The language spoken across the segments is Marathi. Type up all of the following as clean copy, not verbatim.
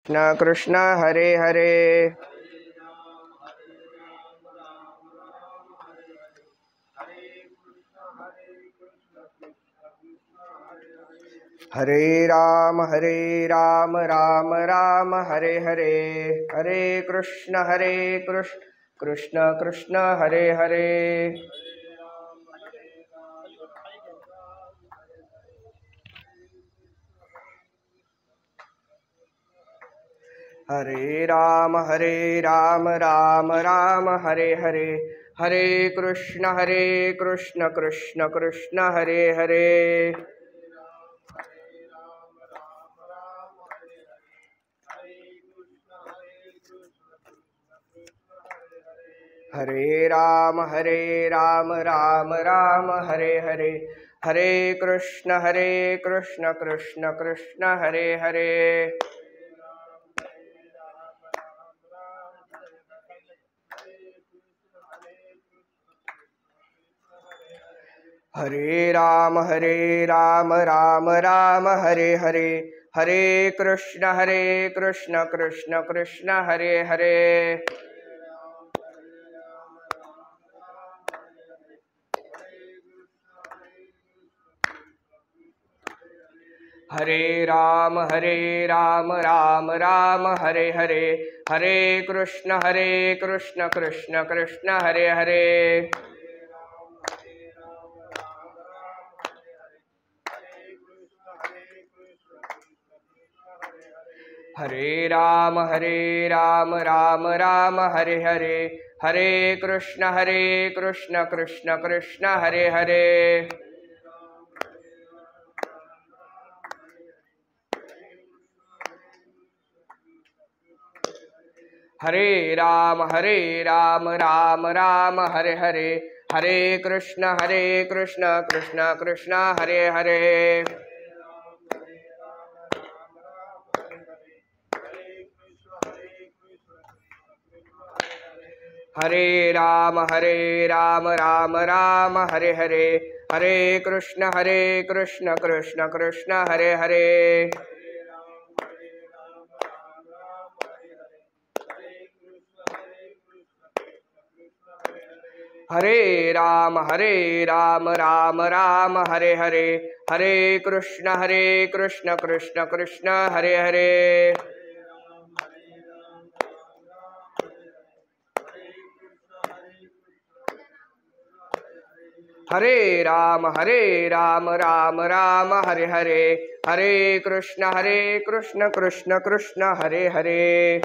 कृष्ण कृष्ण हरे हरे हरे राम राम राम हरे हरे हरे कृष्ण कृष्ण कृष्ण कृष्ण हरे हरे हरे राम राम राम हरे हरे हरे कृष्ण कृष्ण कृष्ण हरे हरे हरे राम राम हरे हरे हरे कृष्ण कृष्ण कृष्ण हरे हरे हरे राम राम हरे हरे हरे कृष्ण कृष्ण कृष्ण हरे हरे हरे राम राम हरे हरे हरे कृष्ण कृष्ण कृष्ण हरे हरे हरे राम राम हरे हरे हरे कृष्ण कृष्ण कृष्ण हरे हरे हरे राम राम हरे हरे हरे कृष्ण कृष्ण कृष्ण हरे हरे हरे राम राम हरे हरे हरे कृष्ण कृष्ण कृष्ण हरे हरे हरे राम राम हरे हरे हरे कृष्ण कृष्ण कृष्ण हरे हरे हरे राम राम हरे हरे हरे कृष्ण कृष्ण कृष्ण हरे हरे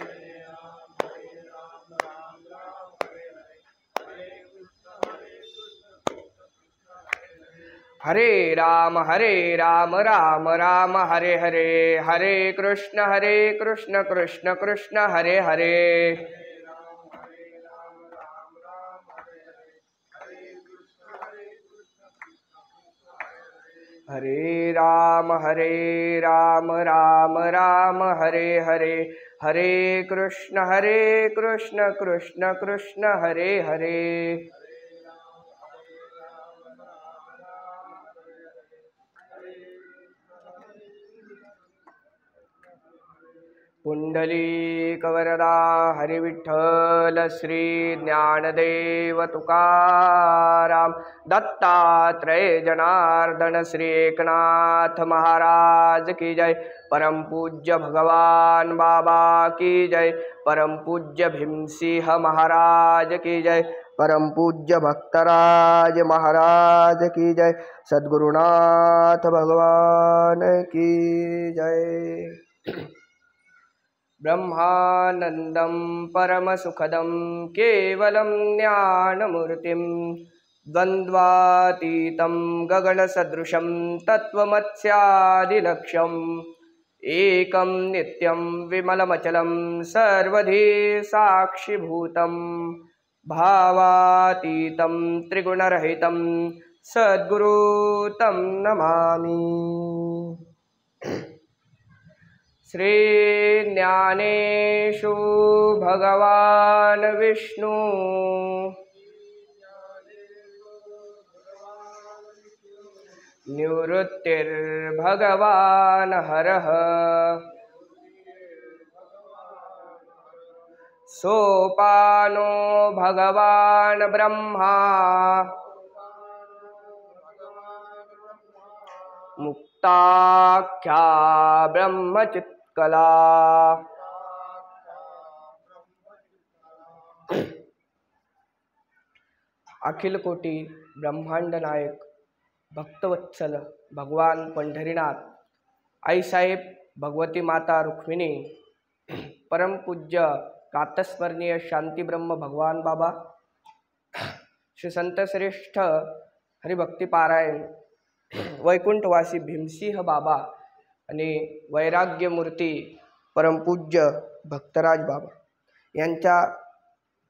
हरे राम राम हरे हरे हरे कृष्ण कृष्ण कृष्ण हरे हरे हरे राम राम हरे हरे हरे कृष्ण कृष्ण कृष्ण हरे हरे पुंडलीकवरदा हरिविठ्ठल श्री ज्ञानदेव तुकाराम दत्तात्रेय जनार्दन श्री एकनाथ महाराज की जय। परम पूज्य भगवान बाबा की जय। परम पूज्य भीमसिंह महाराज की जय। परम पूज्य भक्तराज महाराज की जय। सद्गुरुनाथ भगवान की जय। ब्रह्मानंदं परमसुखदं केवलं ज्ञानमूर्तिं द्वन्द्वातीतं गगनसदृशं तत्त्वमस्यादिलक्ष्यम् एकं नित्यं विमलमचलं सर्वधी साक्षिभूतं भावातीतं त्रिगुणरहितं सद्गुरु तं नमामि। श्री ज्ञानेशु भगवान विष्णु निवृत्तिर्भगवान हरः सोपानो भगवान ब्रह्मा मुक्ताख्या ब्रह्मचित्कला। अखिल कोटी ब्रह्मांड नायक भक्तवत्सल भगवान पंढरीनाथ, आईसाहेब भगवती माता रुक्मिणी, परमपूज्य प्रातस्मरणीय शांतीब्रह्म भगवान बाबा, श्री संत श्रेष्ठ हरिभक्तिपारायण वैकुंठवासी भीमसिंह बाबा आणि वैराग्यमूर्ती परमपूज्य भक्तराज बाबा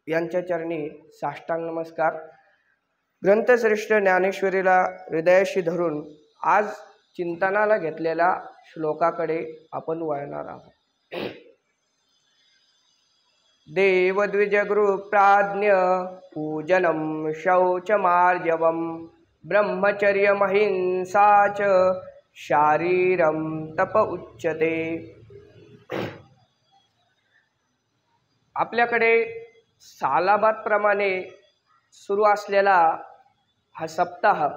यांच्या चरणी साष्टांग नमस्कार। ग्रंथश्रेष्ठ ज्ञानेश्वरीला हृदयाशी धरून आज चिंतनाला घेतलेल्या श्लोकाकडे आपण वळणार आहोत। देवद्विजगुरुप्राज्ञ पूजनम शौचमार्जवम ब्रह्मचर्यमहिंसा च शारीरम तप उच्यते। आपल्याकडे सालाबादप्रमाणे सुरू असलेला हा सप्ताह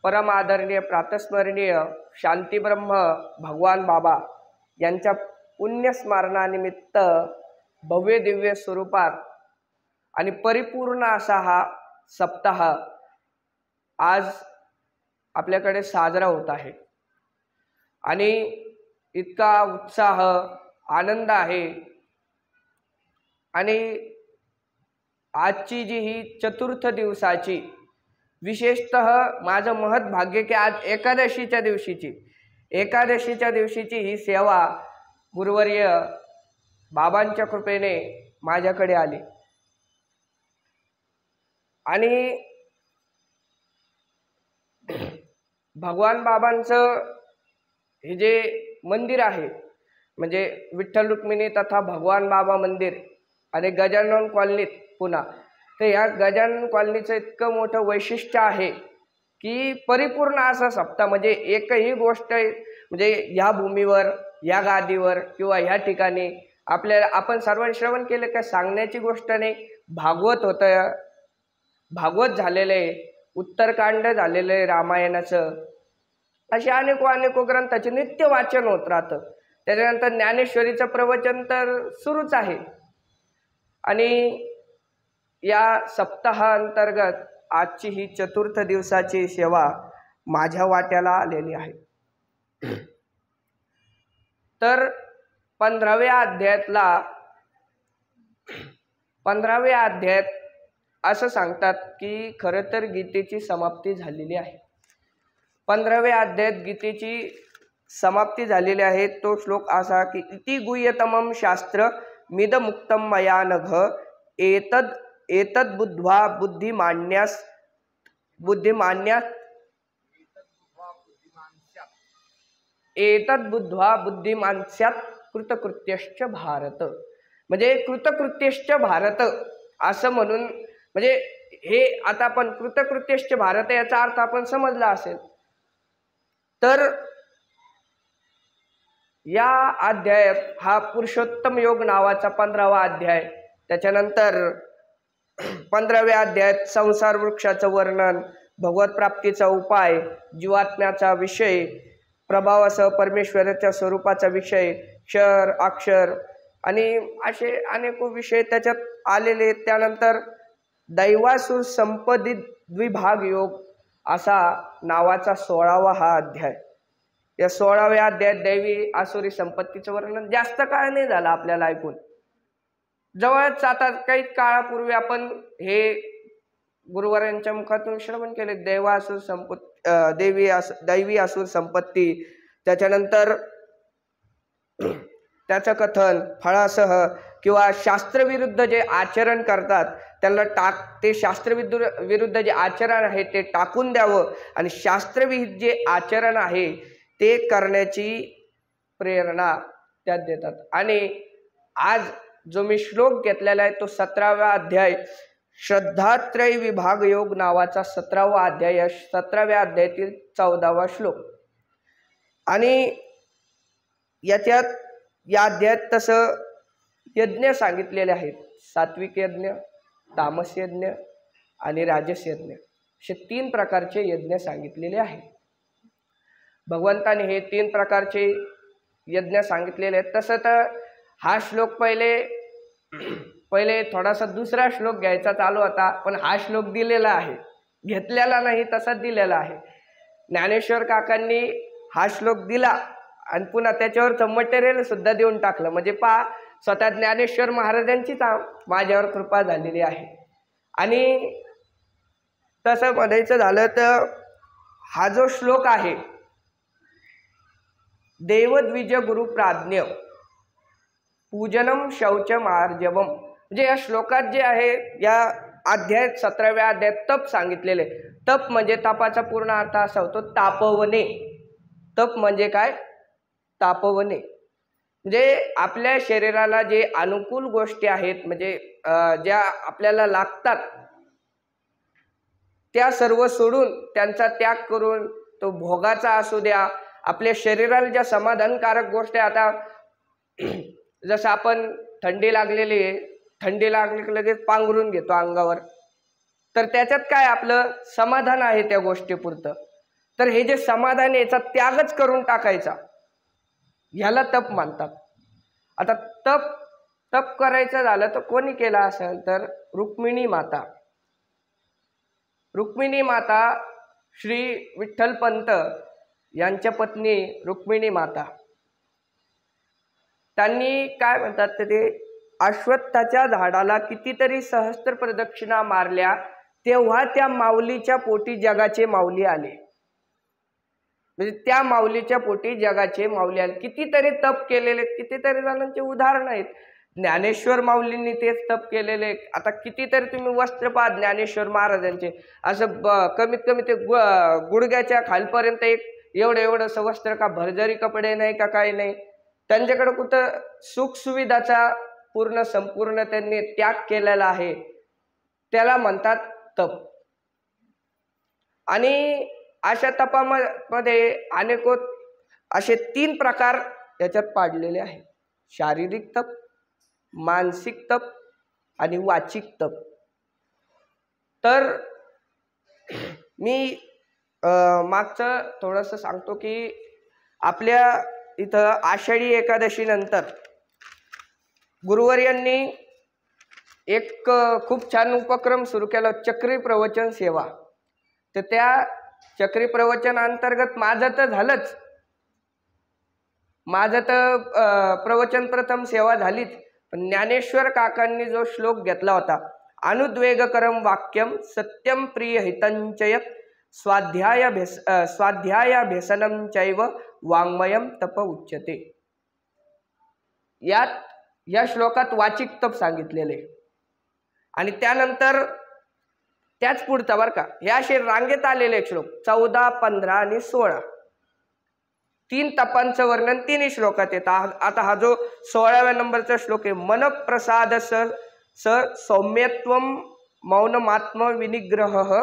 परमादरणीय प्रातस्मरणीय शांतीब्रह्म भगवान बाबा यांच्या पुण्यस्मरणानिमित्त भव्य दिव्य स्वरूपात आणि परिपूर्ण असा हा सप्ताह आज आपल्याकडे साजरा होत आहे आणि इतका उत्साह आनंद आहे। आणि आजची जी ही चतुर्थ दिवसाची विशेषतः माझं महत् भाग्य की आज एकादशीच्या दिवशीची ही सेवा गुरुवर्य बाबांच्या कृपेने माझ्याकडे आली। आणि भगवान बाबांचं हे जे मंदिर आहे म्हणजे विठ्ठल रुक्मिणी तथा भगवान बाबा मंदिर आणि गजानन कॉलनीत पुन्हा, तर या गजानन कॉलनीचं इतकं मोठं वैशिष्ट्य आहे की परिपूर्ण असा सप्ताह म्हणजे एकही गोष्ट म्हणजे ह्या भूमीवर या गादीवर किंवा ह्या ठिकाणी आपण सर्वांनी श्रवण केलं का सांगण्याची गोष्ट नाही। भागवत होतं, भागवत झालेले, उत्तरकांड झालेले रामायणाचं, असे अनेको ग्रंथाचे नित्य वाचन होत राहतं। त्याच्यानंतर ज्ञानेश्वरीचं प्रवचन तर सुरूच आहे। आणि या सप्ताहांतर्गत आजची ही चतुर्थ दिवसाची सेवा माझ्या वाट्याला आलेली आहे। तर 15व्या अध्यायात असं सांगतात की खरं तर गीतेची समाप्ती झालेली आहे। 15व्या अध्यायात गीतेची समाप्ती झालेली आहे। तो श्लोक असा की इति गुह्यतमं शास्त्र मिदमुक्तं मया नघ एतद बुद्ध्वा बुद्धिमान स्यात् कृतकृत्यश्च भारत। म्हणजे कृतकृत्यश्च भारत असं म्हणून म्हणजे हे आता आपण कृतकृत्यश्च भारत याचा अर्थ आपण समजला असेल। तर या अध्यायात हा पुरुषोत्तम योग नावाचा 15वा अध्याय, त्याच्यानंतर 15व्या अध्यायात संसार वृक्षाचं वर्णन, भगवत प्राप्तीचा उपाय, जीवात्म्याचा विषय, प्रभावासह परमेश्वराच्या स्वरूपाचा विषय, क्षर अक्षर आणि असे अनेक विषय त्याच्यात आलेले। त्यानंतर दैवासुर संपदी द्विभाग योग असा नावाचा 16वा हा अध्याय। या 16व्या अध्यायात दैवी आसुरी संपत्तीचं वर्णन जास्त काळ नाही झाला आपल्याला ऐकून, जवळच आता काही काळापूर्वी आपण हे गुरुवारांच्या मुखातून श्रवण केले। दैवी असुर संपत्ती, त्याच्यानंतर त्याचं कथन फळासह किंवा शास्त्रविरुद्ध जे आचरण करतात त्यांना ते शास्त्रविरुद्ध जे आचरण आहे ते टाकून द्यावं आणि शास्त्रविहित जे आचरण आहे ते करण्याची प्रेरणा त्यात देतात। आणि आज जो मी श्लोक घेतलेला आहे तो 17वा अध्याय श्रद्धात्रय विभाग योग नावाचा 17वा अध्याय, 17व्या अध्यायातील 14वा श्लोक। आणि या अध्यायात तसं यज्ञ सांगितलेले आहेत. सात्विक यज्ञ, तामस यज्ञ आणि राजस यज्ञ असे 3 प्रकारचे यज्ञ सांगितलेले आहेत. भगवंताने हे 3 प्रकारचे यज्ञ सांगितलेले आहेत. तसं तर हा श्लोक पहिले थोडासा दुसरा श्लोक घ्यायचा चालू होता, पण हा श्लोक दिलेला आहे, घेतलेला नाही, तसाच दिलेला आहे. ज्ञानेश्वर काकांनी हा श्लोक दिला आणि पुन्हा त्याच्यावरचं मटेरियल सुद्धा देऊन टाकलं. म्हणजे स्वतः ज्ञानेश्वर महाराजांचीच माझ्यावर कृपा झालेली आहे. आणि तसं म्हणायचं झालं तर हा जो श्लोक आहे, देवद्विज गुरु प्राज्ञ पूजनम शौचम आर्जवम, म्हणजे या श्लोकात जे आहे, या अध्याय 17व्या अध्यायात तप सांगितलेले. तप म्हणजे तपाचा पूर्ण अर्थ असा होतो तापवणे. तप म्हणजे काय? तापवणे. म्हणजे आपल्या शरीराला जे अनुकूल गोष्टी आहेत, म्हणजे ज्या आपल्याला लागतात, त्या सर्व सोडून त्यांचा त्याग करून तो भोगाचा असू द्या, आपल्या शरीराला ज्या समाधानकारक गोष्टी, आता जसं आपण थंडी लागलेली आहे, थंडी लागली की लगेच पांघरून घेतो अंगावर, तर त्याच्यात काय आपलं समाधान आहे त्या गोष्टीपुरतं. तर हे जे समाधान आहे याचा त्यागच करून टाकायचा, ह्याला तप मानतात. आता तप करायचं झालं तर कोणी केला असेल तर रुक्मिणी माता. रुक्मिणी माता श्री विठ्ठलपंत यांच्या पत्नी रुक्मिणी माता, त्यांनी काय म्हणतात ते, अश्वत्थाच्या झाडाला कितीतरी सहस्त्र प्रदक्षिणा मारल्या, तेव्हा त्या माऊलीच्या पोटी जगाचे माऊली आले. म्हणजे त्या माऊलीच्या पोटी जगाचे माऊली आले. कितीतरी तप केलेले, कितीतरी जणांचे उदाहरण आहेत. ज्ञानेश्वर माऊलींनी तेच तप केलेले. आता कितीतरी तुम्ही वस्त्र पहा ज्ञानेश्वर महाराजांचे, असं कमीत कमी ते गुडघ्याच्या खालपर्यंत एवढं वस्त्र, का भरजरी कपडे नाही का काही नाही. त्यांच्याकडे कुठं सुख सुविधाचा संपूर्ण त्यांनी त्याग केलेला आहे, त्याला म्हणतात तप. आणि अशा तपामध्ये अनेक असे 3 प्रकार याच्यात पाडलेले आहेत. शारीरिक तप, मानसिक तप आणि वाचिक तप. तर मी मागचं थोडंसं सांगतो की आपल्या इथं आषाढी एकादशी नंतर गुरुवर्यांनी एक खूप छान उपक्रम सुरू केला, चक्री प्रवचन सेवा. तर त्या चक्री प्रवचन अंतर्गत माझं तर झालंच, माझं तर प्रवचन प्रथम सेवा झालीच, पण ज्ञानेश्वर काकांनी जो श्लोक घेतला होता, अनुद्वेगकरम वाक्यम सत्यम प्रिय हितंचयत स्वाध्यायाभ्यसनम चैव वाङ्मयम तप उच्यते. या श्लोकात वाचिक तप सांगितलेले. आणि त्यानंतर त्याच पुढचा बरं का, हे असे रांगेत आलेले श्लोक 14, 15 आणि 16, 3 तपांचं वर्णन 3 श्लोकात येतं. आता हा जो 16व्या नंबरचा श्लोक आहे, मन प्रसाद स सौम्यत्वम मौनमात्म विनिग्रह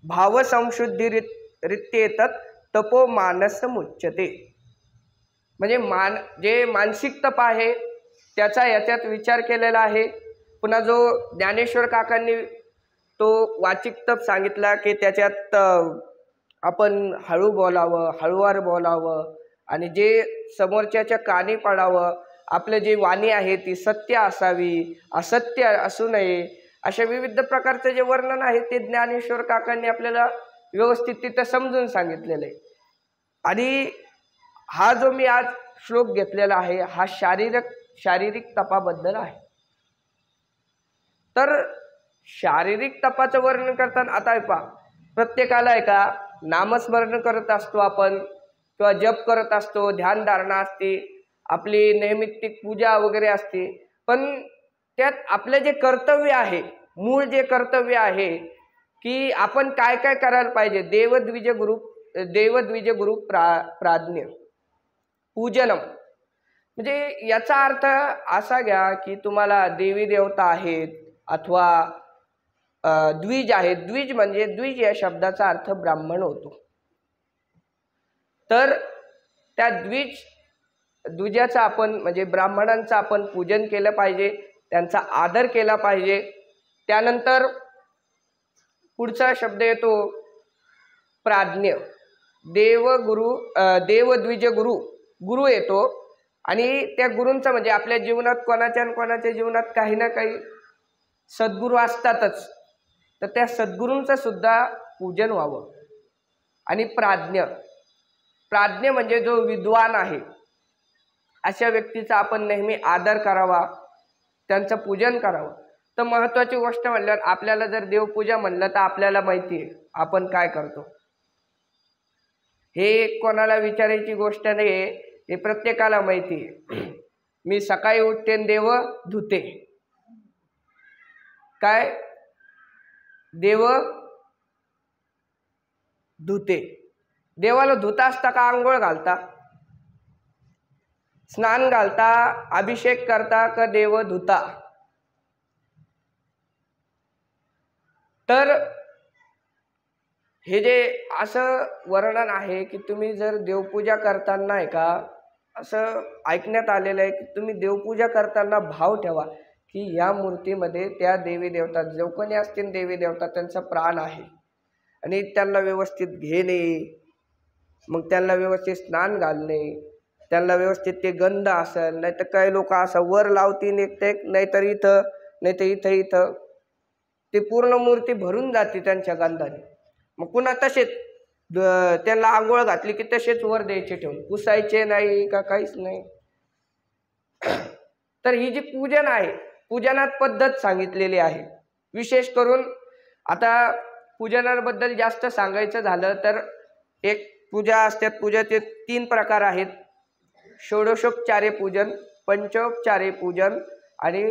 भाव संशुद्धी रित्येतत् तपो मानस मुच्यते. म्हणजे जे मानसिक तप आहे त्याचा याच्यात विचार केलेला आहे. पुन्हा जो ज्ञानेश्वर काकांनी तो वाचिक तप सांगितला की त्याच्यात आपण हळू बोलावं, हळूवार बोलावं आणि जे समोरच्याच्या कानी पडावं, आपलं जी वाणी आहे ती सत्य असावी, असत्य असू नये, अशा विविध प्रकारचे जे वर्णन आहे ते ज्ञानेश्वर काकांनी आपल्याला व्यवस्थित तिथं समजून सांगितलेलं आहे. आणि हा जो मी आज श्लोक घेतलेला आहे हा शारीरिक तपाबद्दल आहे. तर शारीरिक तपाचं वर्णन करताना आता पहा, प्रत्येकाला आहे का नामस्मरण करत असतो आपण, किंवा जप करत असतो, ध्यानधारणा असते, आपली नैमित्तिक पूजा वगैरे असते, पण त्यात आपलं जे कर्तव्य आहे, मूळ जे कर्तव्य आहे की आपण काय काय करायला पाहिजे, देवद्विज गुरु प्राज्ञ पूजनम. म्हणजे याचा अर्थ असा घ्या की तुम्हाला देवी देवता आहेत अथवा द्विज आहेत. द्विज म्हणजे द्विज या शब्दाचा अर्थ ब्राह्मण होतो. तर त्या द्विज दुजाचं आपण म्हणजे ब्राह्मणांचं आपण पूजन केलं पाहिजे, त्यांचा आदर केला पाहिजे. त्यानंतर पुढचा शब्द येतो प्राज्ञ. देवद्विज गुरु, गुरु येतो. आणि त्या गुरूंचा म्हणजे आपल्या जीवनात कोणाच्या न कोणाच्या जीवनात काही ना काही सद्गुरू असतातच, तर त्या सद्गुरूंचं सुद्धा पूजन व्हावं. आणि प्राज्ञ, प्राज्ञ म्हणजे जो विद्वान आहे अशा व्यक्तीचा आपण नेहमी आदर करावा, त्यांचं पूजन करावं. तर महत्त्वाची गोष्ट म्हणल्यावर आपल्याला जर देवपूजा म्हणलं तर आपल्याला माहिती आहे आपण काय करतो. हे कोणाला विचारायची गोष्ट नाही आहे, हे प्रत्येकाला माहिती आहे. मी सकाळी उठते देव धुते. काय? देव धुते. देवाला धुता असता का आंघोळ घालता? स्नान घालता, अभिषेक करता का देव धुता? तर हे जे असं वर्णन आहे की तुम्ही जर देवपूजा करताना आहे का, असं ऐकण्यात आलेलं आहे की तुम्ही देवपूजा करताना भाव ठेवा की या मूर्तीमध्ये त्या देवी देवता जो कोणी असतील देवी देवता त्यांचा प्राण आहे. आणि त्यांना व्यवस्थित घेणे, मग त्यांना व्यवस्थित स्नान घालणे, त्यांना व्यवस्थित ते गंध असेल. नाही तर काही लोक असं वर लावतील एक नाहीतर इथं, नाही तर इथं इथं ते पूर्ण मूर्ती भरून जाते त्यांच्या गंधाने. मग पुन्हा तसेच त्यांना आंघोळ घातली की तसेच वर द्यायचे ठेवून, पुसायचे नाही का काहीच नाही. तर ही जी पूजन आहे, पूजनात पद्धत सांगितलेली आहे. विशेष करून आता पूजनाबद्दल जास्त सांगायचं झालं तर एक पूजा असतात. पूजाचे 3 प्रकार आहेत: षोडशोपचारे पूजन, पंचोपचारे पूजन आणि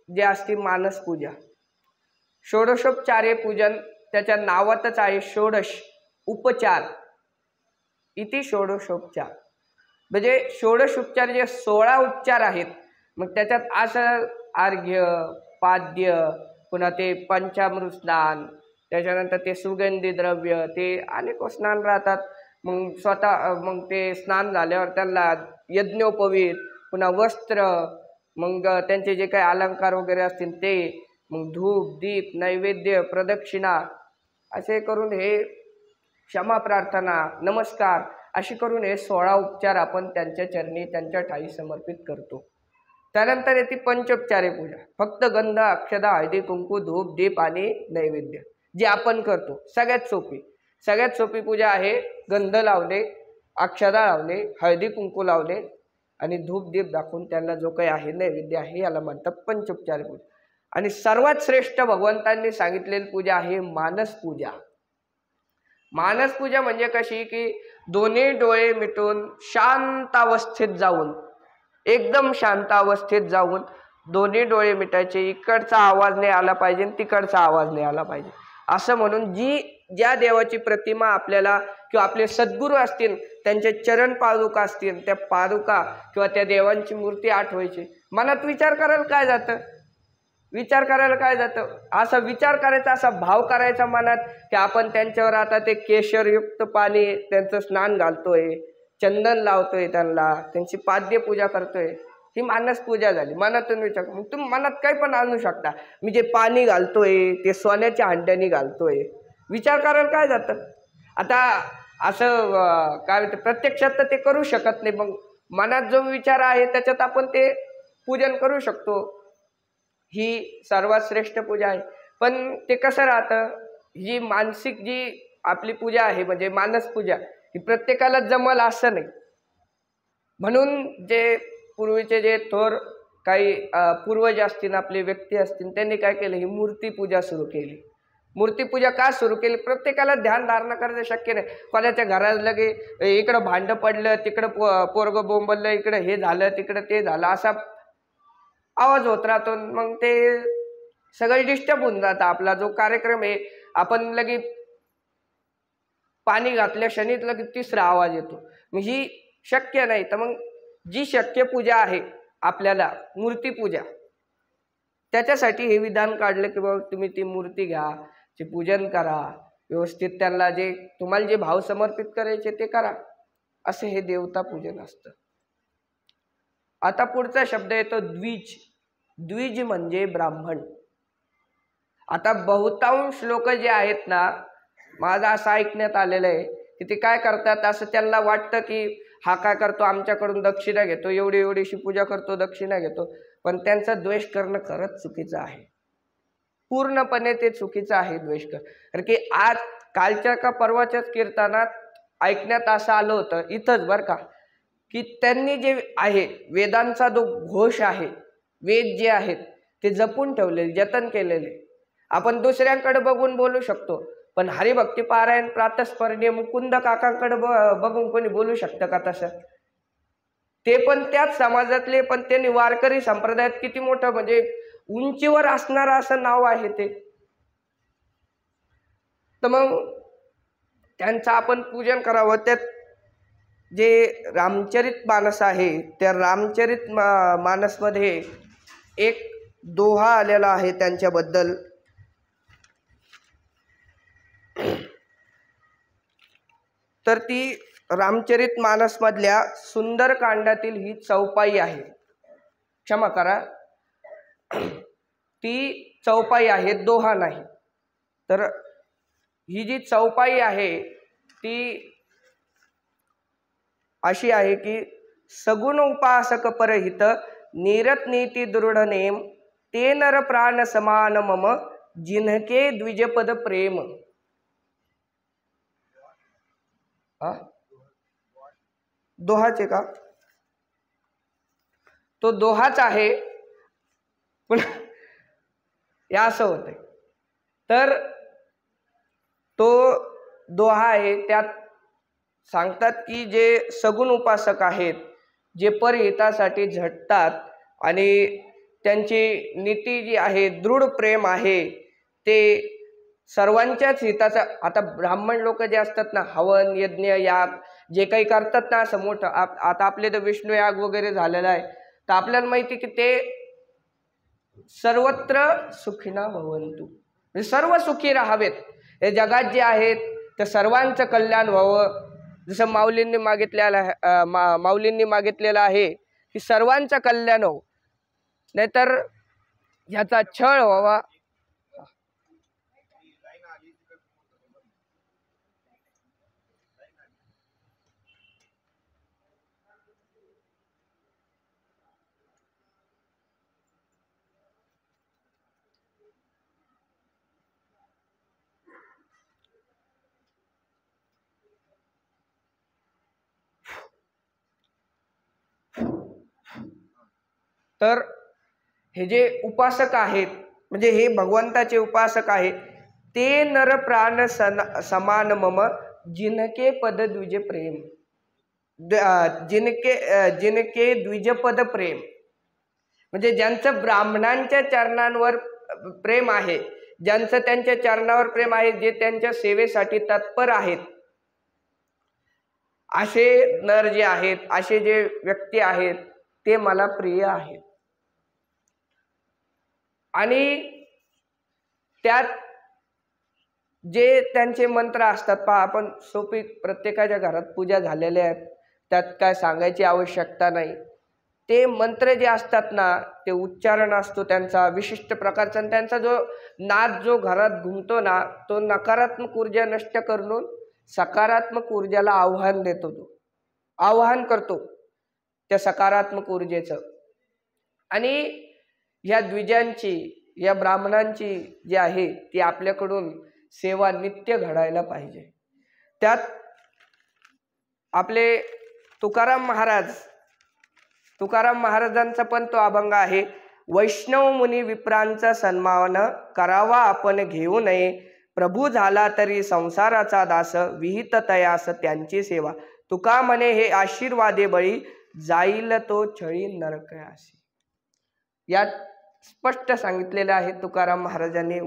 जे असते मानस पूजा. षोडशोपचारे पूजन त्याच्या नावातच आहे षोडश उपचार, इति षोडशोपचार. म्हणजे षोडश उपचार जे 16 उपचार आहेत. मग त्याच्यात असं अर्घ्य, पाद्य, पुन्हा ते पंचामृत स्नान, त्याच्यानंतर ते सुगंधी द्रव्य, ते अनेक स्नान राहतात. मग मग ते स्नान झाल्यावर त्यांना यज्ञोपवीत, पुन्हा वस्त्र, मग त्यांचे जे काही अलंकार वगैरे असतील ते, मग धूप, दीप, नैवेद्य, प्रदक्षिणा असे करून हे क्षमा प्रार्थना, नमस्कार अशी करून हे 16 उपचार आपण त्यांच्या चरणी त्यांच्या ठाई समर्पित करतो. त्यानंतर येते पंचोपचारे पूजा. फक्त गंध, अक्षदा, हळदी, कुंकू, धूप, दीप आणि नैवेद्य जे आपण करतो. सगळ्यात सोपी पूजा आहे गंध लावणे, अक्षदा लावणे, हळदी कुंकू लावणे आणि धूप दीप दाखवून त्यांना जो काही आहे नैवेद्य आहे, याला म्हणतात पंचोपचारे पूजा. आणि सर्वात श्रेष्ठ भगवंतांनी सांगितलेली पूजा आहे मानस पूजा. मानस पूजा म्हणजे कशी की दोन्ही डोळे मिटून शांत अवस्थेत जाऊन, एकदम शांत अवस्थेत जाऊन दोन्ही डोळे मिटायचे. इकडचा आवाज नाही आला पाहिजे, तिकडचा आवाज नाही आला पाहिजे. असं म्हणून ज्या देवाची प्रतिमा आपल्याला किंवा आपले सद्गुरू असतील त्यांचे चरण पादुका असतील, त्या पादुका किंवा त्या देवांची मूर्ती आठवायची. मनात विचार करायला काय जातं? असा विचार करायचा, असा भाव करायचा मनात की आपण त्यांच्यावर आता ते केशरयुक्त पाणी त्यांचं स्नान घालतोय, चंदन लावतोय, त्यांना त्यांची पाद्य पूजा करतोय. ही मानस पूजा झाली. मनातून विचार, मग तुम्ही मनात काही पण आणू शकता. मी जे पाणी घालतोय ते सोन्याच्या हांड्याने घालतोय, विचार करायला काय जातं? आता असं काय म्हणते, प्रत्यक्षात तर ते करू शकत नाही. मग मनात जो विचार आहे त्याच्यात आपण ते पूजन करू शकतो. ही सर्वात श्रेष्ठ पूजा आहे. पण ते कसं राहतं, ही मानसिक जी आपली पूजा आहे म्हणजे मानस पूजा, ही प्रत्येकाला जमल असं नाही. म्हणून जे पूर्वीचे जे थोर काही पूर्वज असतील, आपले व्यक्ती असतील, त्यांनी काय केलं, ही मूर्तीपूजा सुरू केली. मूर्तीपूजा का सुरू केली? प्रत्येकाला ध्यान धारणा करणं शक्य नाही. कोणाच्या घरात लगे इकडं भांडं पडलं, तिकडं पोरग बोंबललं, इकडं हे झालं, तिकडं ते झालं, असा आवाज होत राहतो. मग ते सगळं डिस्टर्ब होऊन जातं. आपला जो कार्यक्रम आहे, आपण लगे पाणी घातल्या क्षणीत लगे तिसरा आवाज येतो. मग ही शक्य नाही. तर मग जी शक्य पूजा आहे आपल्याला मूर्तीपूजा, त्याच्यासाठी हे विधान काढलं की बाबा तुम्ही ती मूर्ती घ्या, ते पूजन करा, व्यवस्थित त्यांना जे तुम्हाला जे भाव समर्पित करायचे ते करा. असं हे देवता पूजन असतं. आता पुढचा शब्द येतो द्विज. द्विज म्हणजे ब्राह्मण. आता बहुतांश लोक जे आहेत ना, माझं असं ऐकण्यात आलेलं आहे की ते काय करतात, असं त्यांना वाटतं की हा काय करतो, आमच्याकडून दक्षिणा घेतो, एवढी एवढीशी पूजा करतो, दक्षिणा घेतो. पण त्यांचा द्वेष करणं खरंच चुकीचं आहे. पूर्णपणे ते चुकीचं आहे द्वेष करणं. कारण की आज कालच्या का परवाच्याच कीर्तनात ऐकण्यात असं आलं होतं, इथंच बरं का, की त्यांनी जे आहे वेदांचा जो घोष आहे, वेद जे आहेत ते जपून ठेवलेले, जतन केलेले. आपण दुसऱ्यांकडे बघून बोलू शकतो, पण हरिभक्ती पारायण प्रातस्मरणीय मुकुंद काकांकडे बघून कोणी बोलू शकतं का तसं? ते पण त्याच समाजातले, पण त्यांनी वारकरी संप्रदायात किती मोठं म्हणजे उंचीवर असणारं असं नाव आहे ते. तर मग त्यांचं आपण पूजन करावं. त्यात जे रामचरित मानस आहे, त्या रामचरित मानसमध्ये एक दोहा आलेला आहे त्यांच्याबद्दल. तर ती रामचरित मानस मधल्या सुंदरकांडातील ही चौपाई आहे. क्षमा करा, ती चौपाई आहे, दोहा नाही. तर ही जी चौपाई आहे ती अशी आहे की सगुण उपासक परहित निरत नीती दृढ नेम ते नर प्राण समान मम जिन्हके द्विजपद प्रेम. दोहाचे का? तो दोहाच आहे, पण या असं होतंय. तर तो दोहा आहे, त्यात सांगतात की जे सगुण उपासक आहेत, जे परहितासाठी झटतात आणि त्यांची नीती जी आहे, दृढ प्रेम आहे, ते सर्वांच्याच हिताचा. आता ब्राह्मण लोक जे असतात ना, हवन यज्ञ याग जे काही करतात ना, असं मोठं आता आपले तर विष्णू याग वगैरे झालेला आहे, तर आपल्याला माहिती की ते सर्वत्र सुखिना भवंतु, म्हणजे सर्व सुखी राहावेत. हे जगात जे आहेत ते सर्वांचं कल्याण व्हावं. जसं माऊलींनी मागितलेलं आहे की सर्वांचं कल्याण हो, नाहीतर ह्याचा छळ व्हावा. तर हे जे उपासक आहेत, म्हणजे हे भगवंताचे उपासक आहेत, ते नर प्राण समान मम जिनके पद द्विज प्रेम. जिनके द्विजपद प्रेम म्हणजे ज्यांचं ब्राह्मणांच्या चरणांवर प्रेम आहे, ज्यांचं त्यांच्या चरणावर प्रेम आहे, जे त्यांच्या सेवेसाठी तत्पर आहेत, असे नर जे आहेत, असे जे व्यक्ती आहेत, ते मला प्रिय आहेत. आणि त्यात जे त्यांचे मंत्र असतात पहा, आपण सोपी प्रत्येकाच्या घरात पूजा झालेल्या आहेत, त्यात काय सांगायची आवश्यकता नाही. ते मंत्र जे असतात ना, ते उच्चारण असतो त्यांचा विशिष्ट प्रकारचा, आणि त्यांचा जो नाद जो घरात घुमतो ना, तो नकारात्मक ऊर्जा नष्ट करून सकारात्मक ऊर्जाला आव्हान देतो, तो आव्हान करतो त्या सकारात्मक ऊर्जेचं. आणि या द्विजांची, या ब्राह्मणांची जी आहे ती आपल्याकडून सेवा नित्य घडायला पाहिजे. त्यात आपले तुकाराम महाराजांचा पण तो अभंग आहे. वैष्णव मुनी विप्रांचा सन्मान करावा आपण घेऊ नये, प्रभू झाला तरी संसाराचा दास, विहित तयास त्यांची सेवा. तुका म्हणे हे आशीर्वादे बळी, जाईल तो छळी नरकयासी. यात स्पष्ट सांगितलेलं आहे तुकाराम महाराजांनी.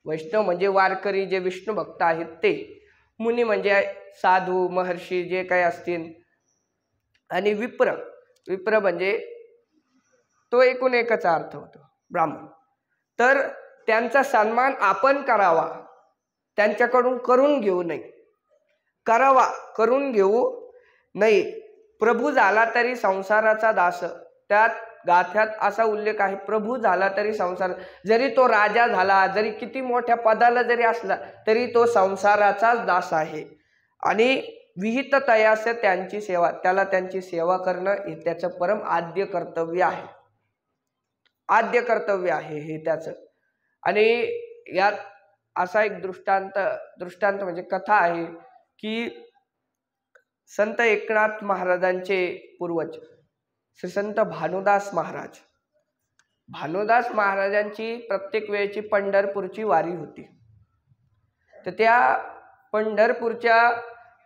वैष्णव म्हणजे वारकरी, जे विष्णू भक्त आहेत ते. मुनी म्हणजे साधू महर्षी जे काही असतील. आणि विप्र म्हणजे तो एकूण एकच अर्थ होतो, ब्राह्मण. तर त्यांचा सन्मान आपण करावा, त्यांच्याकडून करून घेऊ नये. करावा, करून घेऊ नये. प्रभू झाला तरी संसाराचा दास, त्यात गाथ्यात असा उल्लेख आहे, प्रभू झाला तरी संसार, जरी तो राजा झाला, जरी किती मोठ्या पदाला जरी असला तरी तो संसाराचाच दास आहे. आणि विहित तयास त्यांची सेवा, त्याला त्यांची सेवा करणं हे त्याचं परम आद्य कर्तव्य आहे, आद्य कर्तव्य आहे हे त्याचं. आणि यात असा एक दृष्टांत म्हणजे कथा आहे की संत एकनाथ महाराजांचे पूर्वज श्री संत भानुदास महाराज, भानुदास महाराजांची प्रत्येक वेळेची पंढरपूरची वारी होती. तर त्या पंढरपूरच्या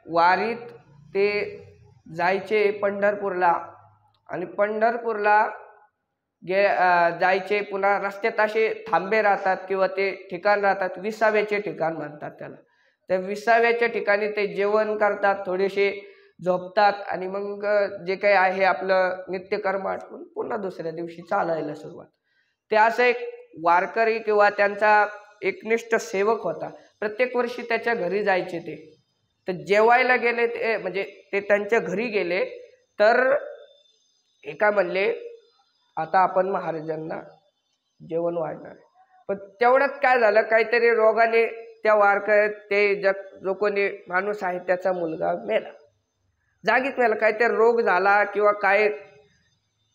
वारीत ते जायचे पंढरपूरला, आणि पंढरपूरला जायचे, पुन्हा रस्त्यात असे थांबे राहतात किंवा ते ठिकाण राहतात, विसाव्याचे ठिकाण म्हणतात त्याला. त्या विसाव्याच्या ठिकाणी ते जेवण करतात, थोडेसे झोपतात, आणि मग जे काही आहे आपलं नित्यकर्म आटपून पुन्हा दुसऱ्या दिवशी चालायला सुरुवात. ते असं एक वारकरी किंवा त्यांचा एकनिष्ठ सेवक होता. प्रत्येक वर्षी त्याच्या घरी जायचे ते. तर जेवायला गेले ते, म्हणजे ते त्यांच्या घरी गेले तर एका म्हणले आता आपण महाराजांना जेवण वाढणार. पण तेवढ्यात काय झालं, काहीतरी रोगाने त्या वारकऱ्यात ते जो कोणी माणूस आहे त्याचा मुलगा मेला, जागीच मेला. काहीतरी रोग झाला किंवा काय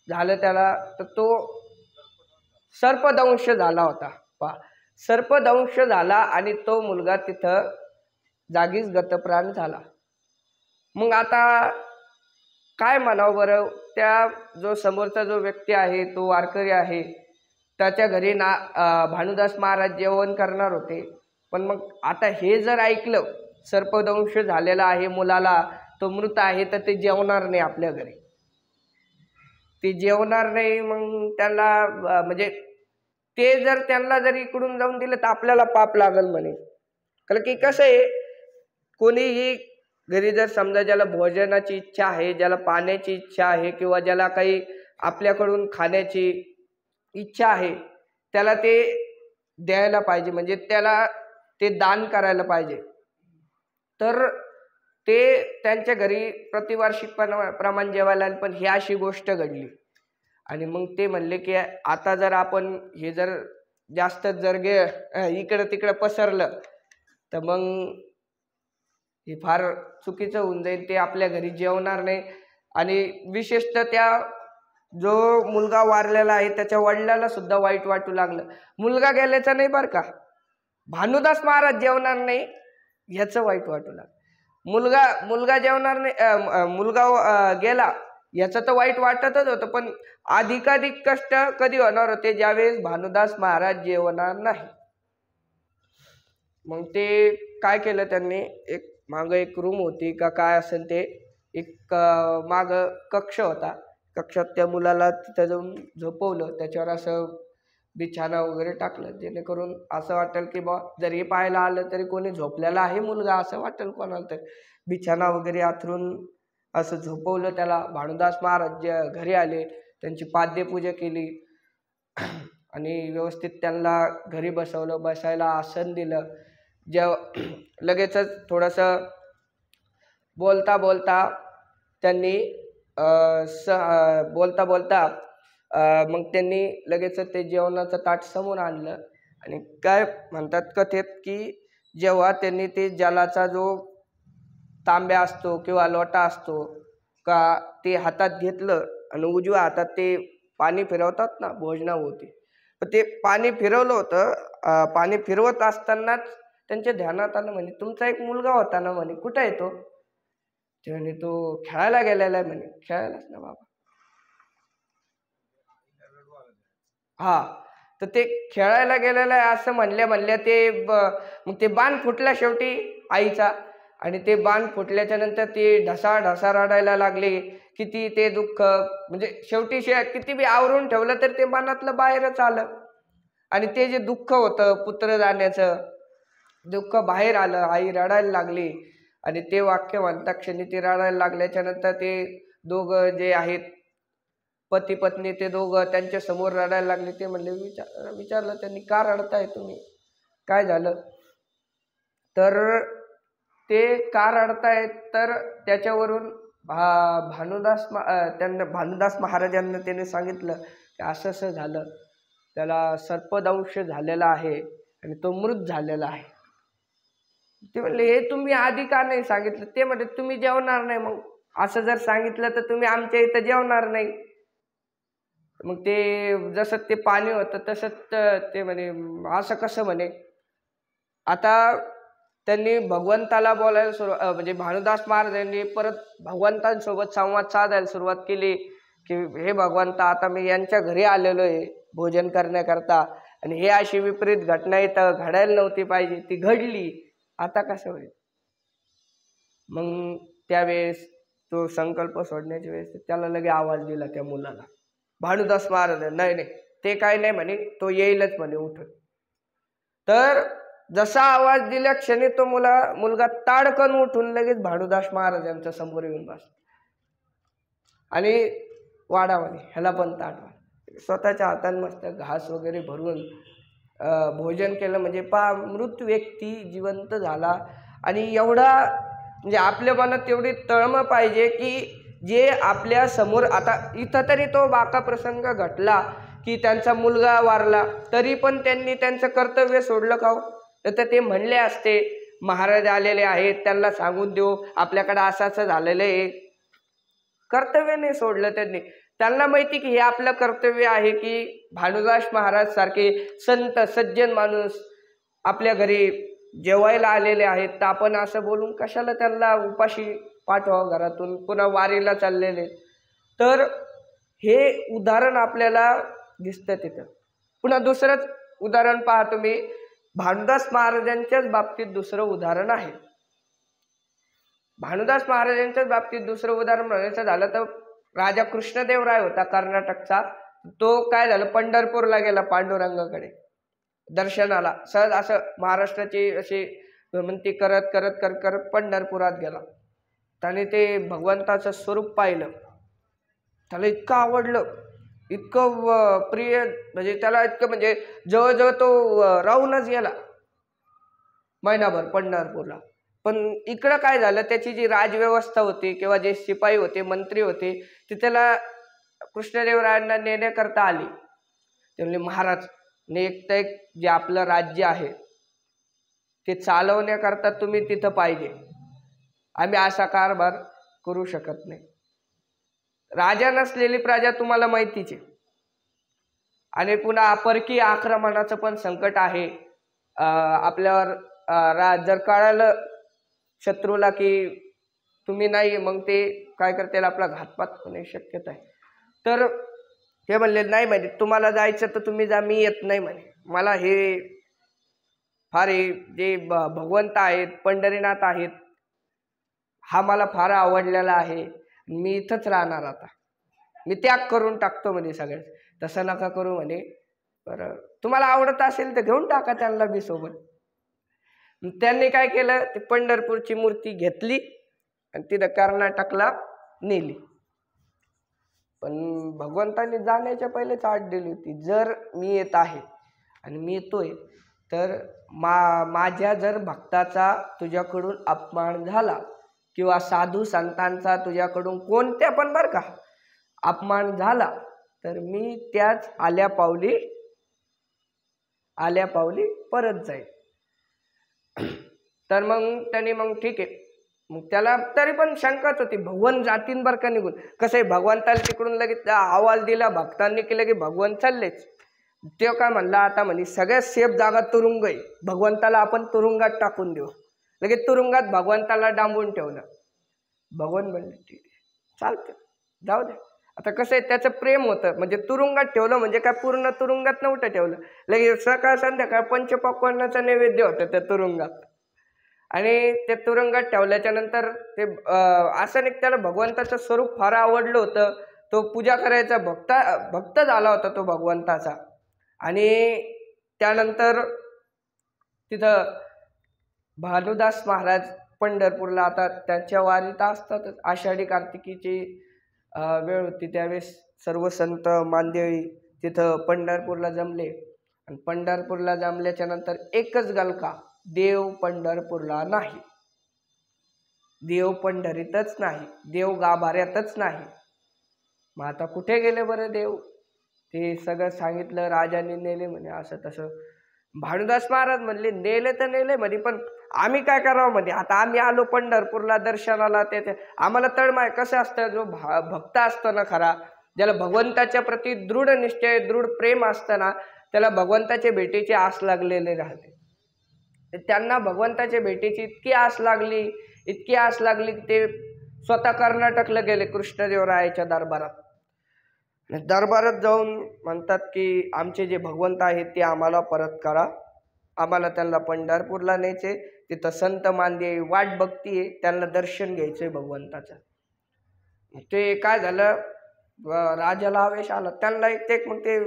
झालं त्याला, तर तो सर्पदंश झाला होता. सर्पदंश झाला आणि तो मुलगा तिथं जागीच गतप्राण झाला. मग आता काय म्हणावं बरं, त्या जो समोरचा जो व्यक्ती आहे तो वारकरी आहे, त्याच्या घरी भानुदास महाराज जेवण करणार होते. पण मग आता हे जर ऐकलं सर्पदंश झालेला आहे मुलाला, तो मृत आहे, तर ते जेवणार नाही आपल्या घरी, ते जेवणार नाही. मग त्यांना म्हणजे ते जर त्यांना जर इकडून जाऊन दिलं तर आपल्याला पाप लागल म्हणे. कारण की कसं आहे, कोणीही घरी जर समजा ज्याला भोजनाची इच्छा आहे, ज्याला पाण्याची इच्छा आहे, किंवा ज्याला काही आपल्याकडून खाण्याची इच्छा आहे, त्याला ते द्यायला पाहिजे, म्हणजे त्याला ते दान करायला पाहिजे. तर ते त्यांच्या घरी प्रतिवार्षिक प्रमाण जेवायला आले, पण ही अशी गोष्ट घडली. आणि मग ते म्हणले की आता जर आपण हे जर जास्त जर इकडं तिकडं पसरलं तर मग हे फार चुकीचं होऊन जाईल, ते आपल्या घरी जेवणार नाही. आणि विशेषतः त्या जो मुलगा वारलेला आहे त्याच्या वडिलांना सुद्धा वाईट वाटू लागलं. मुलगा गेल्याचं नाही बरं का, भानुदास महाराज जेवणार नाही ह्याचं वाईट वाटू लागलं. मुलगा जेवणार नाही, मुलगा गेला याचं तर वाईट वाटतच होतं, पण अधिकाधिक कष्ट कधी होणार होते, ज्यावेळेस भानुदास महाराज जेवणार नाही. मग ते काय केलं त्यांनी, एक मागं एक रूम होती का काय असेल, ते एक मागं कक्ष होता, कक्षात त्या मुलाला तिथं जाऊन झोपवलं, त्याच्यावर असं बिछाना वगैरे टाकलं, जेणेकरून असं वाटेल की बा जरी पाहायला आलं तरी कोणी झोपलेला आहे मुलगा असं वाटेल कोणाला तरी. बिछाना वगैरे आथरून असं झोपवलं त्याला. भानुदास महाराज घरी आले, त्यांची पाद्यपूजा केली आणि व्यवस्थित त्यांना घरी बसवलं, बसायला आसन दिलं. लगेचच थोडंसं बोलता बोलता त्यांनी मग त्यांनी लगेच ते जेवणाचं ताट समोर आणलं. आणि काय म्हणतात कथेत की जेव्हा त्यांनी ते जलाचा जो तांब्या असतो किंवा लोटा असतो का ते हातात घेतलं आणि उजव्या हातात ते पाणी फिरवतात ना भोजनाभोवती, तर ते पाणी फिरवलं होतं. पाणी फिरवत असतानाच त्यांच्या ध्यानात आलं, म्हणे तुमचा एक मुलगा होता ना, म्हणे कुठं आहे तो? ते म्हणे तो खेळायला गेलेला आहे. म्हणे खेळायलाच ना बाबा. हा, तर ते खेळायला गेलेलं आहे असं म्हणल्या ते मग ते बाण फुटला शेवटी आईचा. आणि ते बाण फुटल्याच्या नंतर ते ढसा रडायला लागले. किती ते दुःख, म्हणजे शेवटी किती बी आवरून ठेवलं तर ते मनातलं बाहेरच आलं. आणि ते जे दुःख होतं पुत्र जाण्याचं दुःख बाहेर आलं. आई रडायला लागली आणि ते वाक्य म्हणता क्षणी ते रडायला लागल्याच्या नंतर ते दोघं जे आहेत पती पत्नी, ते दोघं त्यांच्या समोर रडायला लागले. ते म्हणले, विचारलं त्यांनी, का रडताय तुम्ही, काय झालं? तर ते का रडतायत, तर त्याच्यावरून त्यांना भानुदास महाराजांना त्याने सांगितलं की असं असं झालं, त्याला सर्पदंश झालेला आहे आणि तो मृत झालेला आहे. ते म्हणले हे तुम्ही आधी का नाही सांगितलं? ते म्हणले तुम्ही जेवणार नाही. मग असं जर सांगितलं तर तुम्ही आमच्या इथं जेवणार नाही. मग ते जसं ते पाणी होतं तसंच ते म्हणे असं कसं म्हणे. आता त्यांनी भगवंताला बोलायला म्हणजे भानुदास महाराजांनी परत भगवंतांसोबत संवाद साधायला सुरुवात केली की हे भगवंता, आता मी यांच्या घरी आलेलो आहे भोजन करण्याकरता आणि हे अशी विपरीत घटना इथं घडायला नव्हती पाहिजे, ती घडली, आता कसं होईल? मग त्यावेळेस तो संकल्प सोडण्याच्या वेळेस त्याला लगे आवाज दिला त्या मुलाला. भानुदास महाराज नाही नाही ते काय नाही म्हणे, तो येईलच म्हणे उठून. तर जसा आवाज दिल्या क्षणी तो मुलगा ताडकन उठून लगेच भानुदास महाराजांच्या समोर येऊन बसला आणि वाढा म्हणे ह्याला पण ताट. स्वतःच्या हाताने मस्त घास वगैरे भरून भोजन केलं. म्हणजे मृत व्यक्ती जिवंत झाला. आणि एवढा म्हणजे आपल्या मनात एवढी तळमळ पाहिजे की जे आपल्या समोर, आता इथं तरी तो बाका प्रसंग घडला की त्यांचा मुलगा वारला, तरी पण त्यांनी त्यांचं कर्तव्य सोडलं का? तर ते म्हणले असते महाराज आलेले आहेत, त्यांना सांगून देऊ आपल्याकडे असं असं झालेलं आहे. कर्तव्य नाही सोडलं त्यांनी. त्यांना माहिती की हे आपलं कर्तव्य आहे की भानुदास महाराज सारखे संत सज्जन माणूस आपल्या घरी जेवायला आलेले आहेत, तर आपण असं बोलून कशाला त्यांना उपाशी पाठवावं घरातून, पुन्हा वारीला चाललेले. तर हे उदाहरण आपल्याला दिसतं तिथं. पुन्हा दुसरंच उदाहरण पहा तुम्ही, भानुदास महाराजांच्याच बाबतीत दुसरं उदाहरण आहे. भानुदास महाराजांच्याच बाबतीत दुसरं उदाहरण म्हणायचं झालं तर राजा कृष्णदेवराय होता कर्नाटकचा. तो काय झालं, पंढरपूरला गेला पांडुरंगाकडे दर्शनाला. सहज असं महाराष्ट्राची अशी विनंती करत करत करत करत पंढरपुरात गेला. त्याने ते भगवंताचं स्वरूप पाहिलं. त्याला इतकं आवडलं, इतकं प्रिय, म्हणजे त्याला इतकं, म्हणजे जवळजवळ तो राहूनच गेला महिनाभर पंढरपूरला. पण इकडं काय झालं, त्याची जी राजव्यवस्था होती किंवा जे शिपाई होते, मंत्री होते, ते त्याला कृष्णदेवरायांना नेण्याकरता आली. ते म्हणले महाराज, एक तर एक जे आपलं राज्य आहे ते चालवण्याकरता तुम्ही तिथं पाहिजे, आम्ही असा कारभार करू शकत नाही. राजा नसलेली प्रजा तुम्हाला माहितीच आहे. आणि पुन्हा परकीय आक्रमणाचं पण संकट आहे आपल्यावर. जर कळालं शत्रूला की तुम्ही नाही, मग ते काय करतील, आपला घातपात होण्याची शक्यता आहे. तर ते म्हणले नाही म्हणे, तुम्हाला जायचं तर तुम्ही जा, मी येत नाही म्हणे. मला हे फार जे भगवंत आहेत, पंढरीनाथ आहेत, हा मला फार आवडलेला आहे, मी इथंच राहणार, आता मी त्याग करून टाकतो म्हणे सगळ्यात. तसं नका करू म्हणे, बरं तुम्हाला आवडत असेल तर घेऊन टाका त्यांना बी सोबत. त्यांनी काय केलं, ती पंढरपूरची मूर्ती घेतली आणि तिथं कर्नाटकला नेली. पण भगवंतांनी जाण्याच्या पहिलेच आठ दिली होती, जर मी येत आहे आणि मी येतोय तर माझ्या जर भक्ताचा तुझ्याकडून अपमान झाला किंवा साधू संतांचा तुझ्याकडून कोणत्या पण बरं का अपमान झाला, तर मी त्याच आल्या पावली परत जाईल. तर मग त्याने मग ठीक आहे, मग त्याला तरी पण शंकाच होती, भगवान जातीन बरं का निघून. कसं आहे, भगवंताला तिकडून लगेच आवाज दिला भक्तांनी केलं की भगवान चाललेच. ते काय म्हणला, आता म्हणे सगळ्यात सेफ जागा तुरुंग आहे, भगवंताला आपण तुरुंगात टाकून देऊ. लगेच तुरुंगात भगवंताला डांबून ठेवलं. भगवान म्हणले ठीक आहे, चालतं, जाऊ दे. आता कसं आहे, त्याचं प्रेम होतं, म्हणजे तुरुंगात ठेवलं म्हणजे काय पूर्ण तुरुंगात नव्हतं ठेवलं. लगेच सकाळ संध्याकाळ पंचपक्वान्नाचा नैवेद्य होतं त्या तुरुंगात. आणि ते तुरुंगात ठेवल्याच्या नंतर ते असं नाही, त्याला भगवंताचं स्वरूप फार आवडलं होतं. तो पूजा करायचा भक्त झाला होता तो भगवंताचा. आणि त्यानंतर तिथं भानुदास महाराज पंढरपूरला, आता त्यांच्या वारीत असतातच, आषाढी कार्तिकीची वेळ होती, त्यावेळेस सर्व संत मानदेवी तिथं पंढरपूरला जमले. आणि पंढरपूरला जमल्याच्या नंतर एकच गलका, देव पंढरपूरला नाही. देव पंढरीतच नाही, देव गाभाऱ्यातच नाही. मग आता कुठे गेले बरं देव? ते सगळं सांगितलं, राजाने नेले म्हणे असं तसं. भानुदास महाराज म्हणले नेले तर नेले म्हणे, पण आम्ही काय करावं म्हणे. आता आम्ही आलो पंढरपूरला दर्शनाला, ते आम्हाला तळमाय. कसं असतं, जो भक्त असतो ना खरा, ज्याला भगवंताच्या प्रती दृढ निश्चय दृढ प्रेम असतं ना, त्याला भगवंताच्या भेटीची आस लागलेली राहते. त्यांना भगवंताच्या भेटीची इतकी आस लागली की ते स्वतः कर्नाटकला गेले कृष्णदेवरायाच्या दरबारात. दरबारात जाऊन म्हणतात की आमचे जे भगवंत आहेत ते आम्हाला परत करा, आम्हाला त्यांना पंढरपूरला न्यायचे, तिथं संत मांदे वाट बघतीये, त्यांना दर्शन घ्यायचंय भगवंताचं. ते काय झालं, राजाला आवेश आला, त्यांना एक मग ते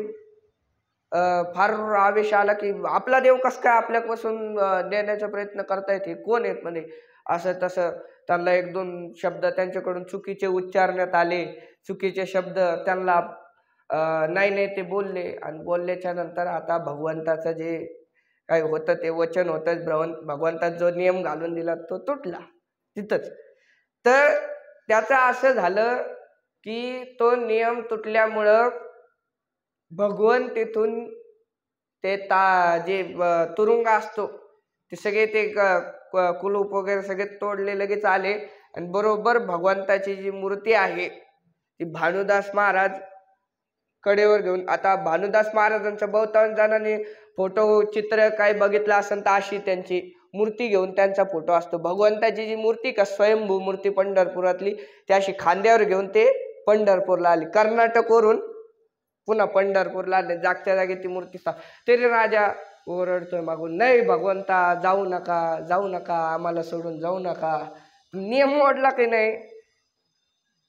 फार आवेश आला की आपला देव कस काय आपल्यापासून देण्याचा प्रयत्न करतायत, हे कोण आहेत म्हणे. असं तसं त्यांना एक दोन शब्द त्यांच्याकडून चुकीचे उच्चारण्यात आले, चुकीचे शब्द त्यांना नाही ते बोलले. आणि बोलल्याच्या नंतर आता भगवंताचं जे काही होतं ते वचन होतं, भगवंताचा जो नियम घालून दिला तो तुटला तिथंच. तर त्याचं असं झालं की तो नियम तुटल्यामुळं भगवंत तिथून ते जे तुरुंग असतो ते सगळे ते कुलूप वगैरे सगळे तोडले लगेच आले. आणि बरोबर भगवंताची जी मूर्ती आहे ती भानुदास महाराज कडेवर घेऊन, आता भानुदास महाराजांच्या बहुतांश जणांनी फोटो चित्र काय बघितलं असेल तर अशी त्यांची मूर्ती घेऊन त्यांचा फोटो असतो. भगवंताची जी मूर्ती का स्वयंभू मूर्ती पंढरपुरातली, त्या अशी खांद्यावर घेऊन ते पंढरपूरला आली. कर्नाटकवरून पुन्हा पंढरपूरला आले, जागच्या जागी ती मूर्ती तरी राजा ओरडतोय मागून, नाही भगवंता जाऊ नका, आम्हाला सोडून जाऊ नका, नियम मोडला की नाही.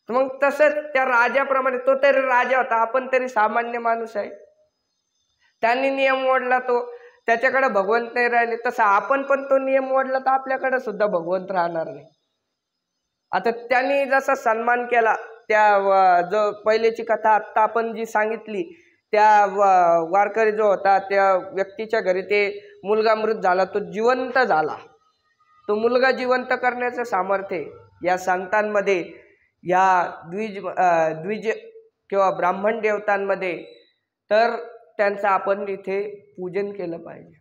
मग तसंच त्या राजाप्रमाणे, तो तरी राजा होता, आपण तरी सामान्य माणूस आहे. त्यांनी नियम मोडला, तो त्याच्याकडे भगवंत नाही राहिले. तसं आपण पण तो नियम मोडला तर आपल्याकडे सुद्धा भगवंत राहणार नाही. आता त्यांनी जसा सन्मान केला, त्या जो पहिल्याची कथा आत्ता आपण जी सांगितली, त्या वारकरी जो होता त्या व्यक्तीच्या घरी ते मुलगा मृत झाला, तो जिवंत झाला. तो मुलगा जिवंत करण्याचं सामर्थ्य या संतांमध्ये, या द्विज किंवा ब्राह्मण देवतांमध्ये, तर त्यांचं आपण इथे पूजन केलं पाहिजे.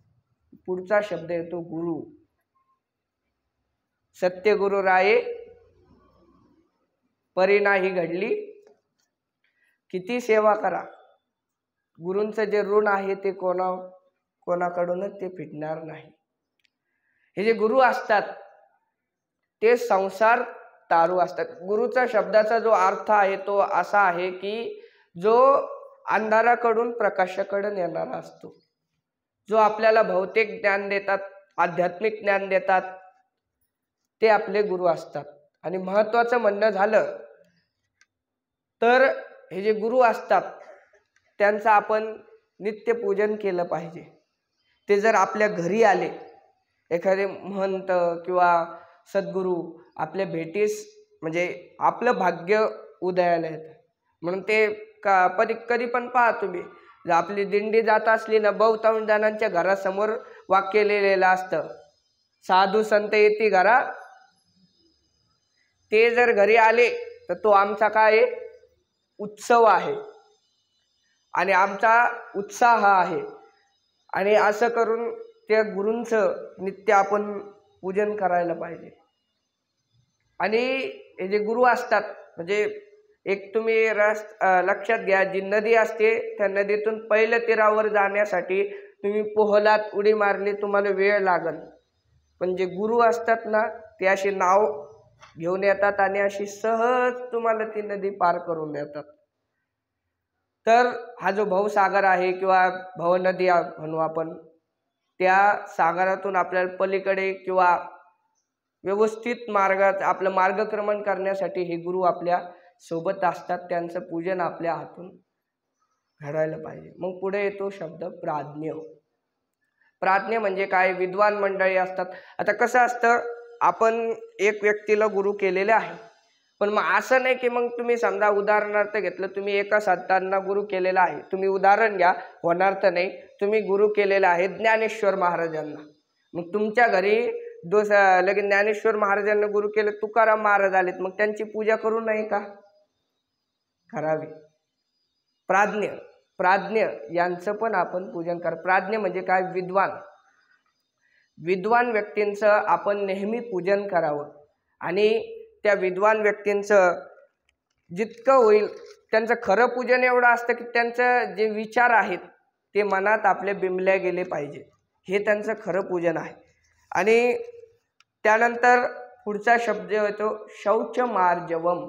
पुढचा शब्द येतो गुरु. सत्यगुरु राये परिणाही घडली, किती सेवा करा. गुरूंचं जे ऋण आहे ते कोणाकडूनच ते फिटणार नाही. हे जे गुरु असतात ते संसार तारू असतात. गुरुचा शब्दाचा जो अर्थ आहे तो असा आहे की जो अंधाराकडून प्रकाशाकडे नेणारा असतो, जो आपल्याला भौतिक ज्ञान देतात, आध्यात्मिक ज्ञान देतात, ते आपले गुरु असतात. आणि महत्वाचं म्हणणं झालं तर हे जे गुरु असतात त्यांचं आपण नित्य पूजन केलं पाहिजे. ते जर आपल्या घरी आले, एखादे महंत किंवा सद्गुरू आपल्या भेटीस, म्हणजे आपलं भाग्य उदयाला येतं. म्हणून ते कधी पण पहा तुम्ही, जर आपली दिंडी जात असली ना, बहुतांश जणांच्या घरासमोर वाक्य लिहिलेलं असतं, साधू संत येती घरा. ते जर घरी आले तर तो आमचा काय उत्सव आहे आणि आमचा उत्साह आहे. आणि असं करून त्या गुरूंचं नित्य आपण पूजन करायला पाहिजे. आणि हे जे गुरु असतात, म्हणजे एक तुम्ही लक्षात घ्या, जी नदी असते त्या नदीतून पहिल्या तीरावर जाण्यासाठी तुम्ही पोहलात, उडी मारली, तुम्हाला वेळ लागल. पण जे गुरु असतात ना, ते अशी नाव घेऊन येतात आणि अशी सहज तुम्हाला ती नदी पार करून येतात. तर हा जो भवसागर आहे किंवा भवनदी म्हणू आपण, त्या सागरातून आपल्याला पलीकडे किंवा व्यवस्थित मार्गात आपलं मार्गक्रमण करण्यासाठी हे गुरु आपल्या सोबत असतात. त्यांचं पूजन आपल्या हातून घडायला पाहिजे. मग पुढे येतो शब्द प्राज्ञ. प्राज्ञ म्हणजे काय? विद्वान मंडळी असतात. आता कसं असतं, आपण एक व्यक्तीला गुरु केलेले आहे, पण मग असं नाही की मग तुम्ही समजा उदाहरणार्थ घेतलं, तुम्ही एका संतांना गुरु केलेला आहे, तुम्ही उदाहरण घ्या, होणार तर नाही, तुम्ही गुरु केलेला आहे ज्ञानेश्वर महाराजांना. मग तुमच्या घरी लगेच ज्ञानेश्वर महाराजांना गुरु केलं, तुकाराम महाराज आलेत, मग त्यांची पूजा करू नये का? करावी. प्राज्ञ यांचं पण आपण पूजन कर. प्राज्ञ म्हणजे काय? विद्वान व्यक्तींचं आपण नेहमी पूजन करावं. आणि त्या विद्वान व्यक्तींचं जितकं होईल त्यांचं खरं पूजन एवढं असतं की त्यांचं जे विचार आहेत ते मनात आपले बिंबले गेले पाहिजे, हे त्यांचं खरं पूजन आहे. आणि त्यानंतर पुढचा शब्द येतो शौच मार्जवम.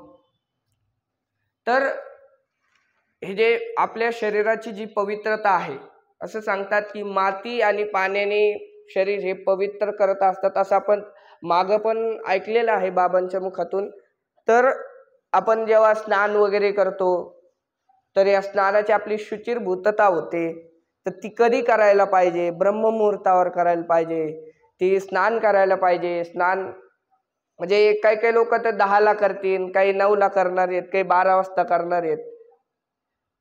तर हे जे आपल्या शरीराची जी पवित्रता आहे, असं सांगतात की माती आणि पाण्याने शरीर हे पवित्र करत असतात, असं आपण मागं पण ऐकलेलं आहे बाबांच्या मुखातून. तर आपण जेव्हा स्नान वगैरे करतो तर या स्नानाची आपली शुचिर्भूतता होते. तर ती कधी करायला पाहिजे? ब्रह्ममुहूर्तावर करायला पाहिजे. ती स्नान करायला पाहिजे. स्नान म्हणजे काही काही लोक तर 10ला करतील, काही 9ला करणार आहेत, काही 12 वाजता करणार आहेत,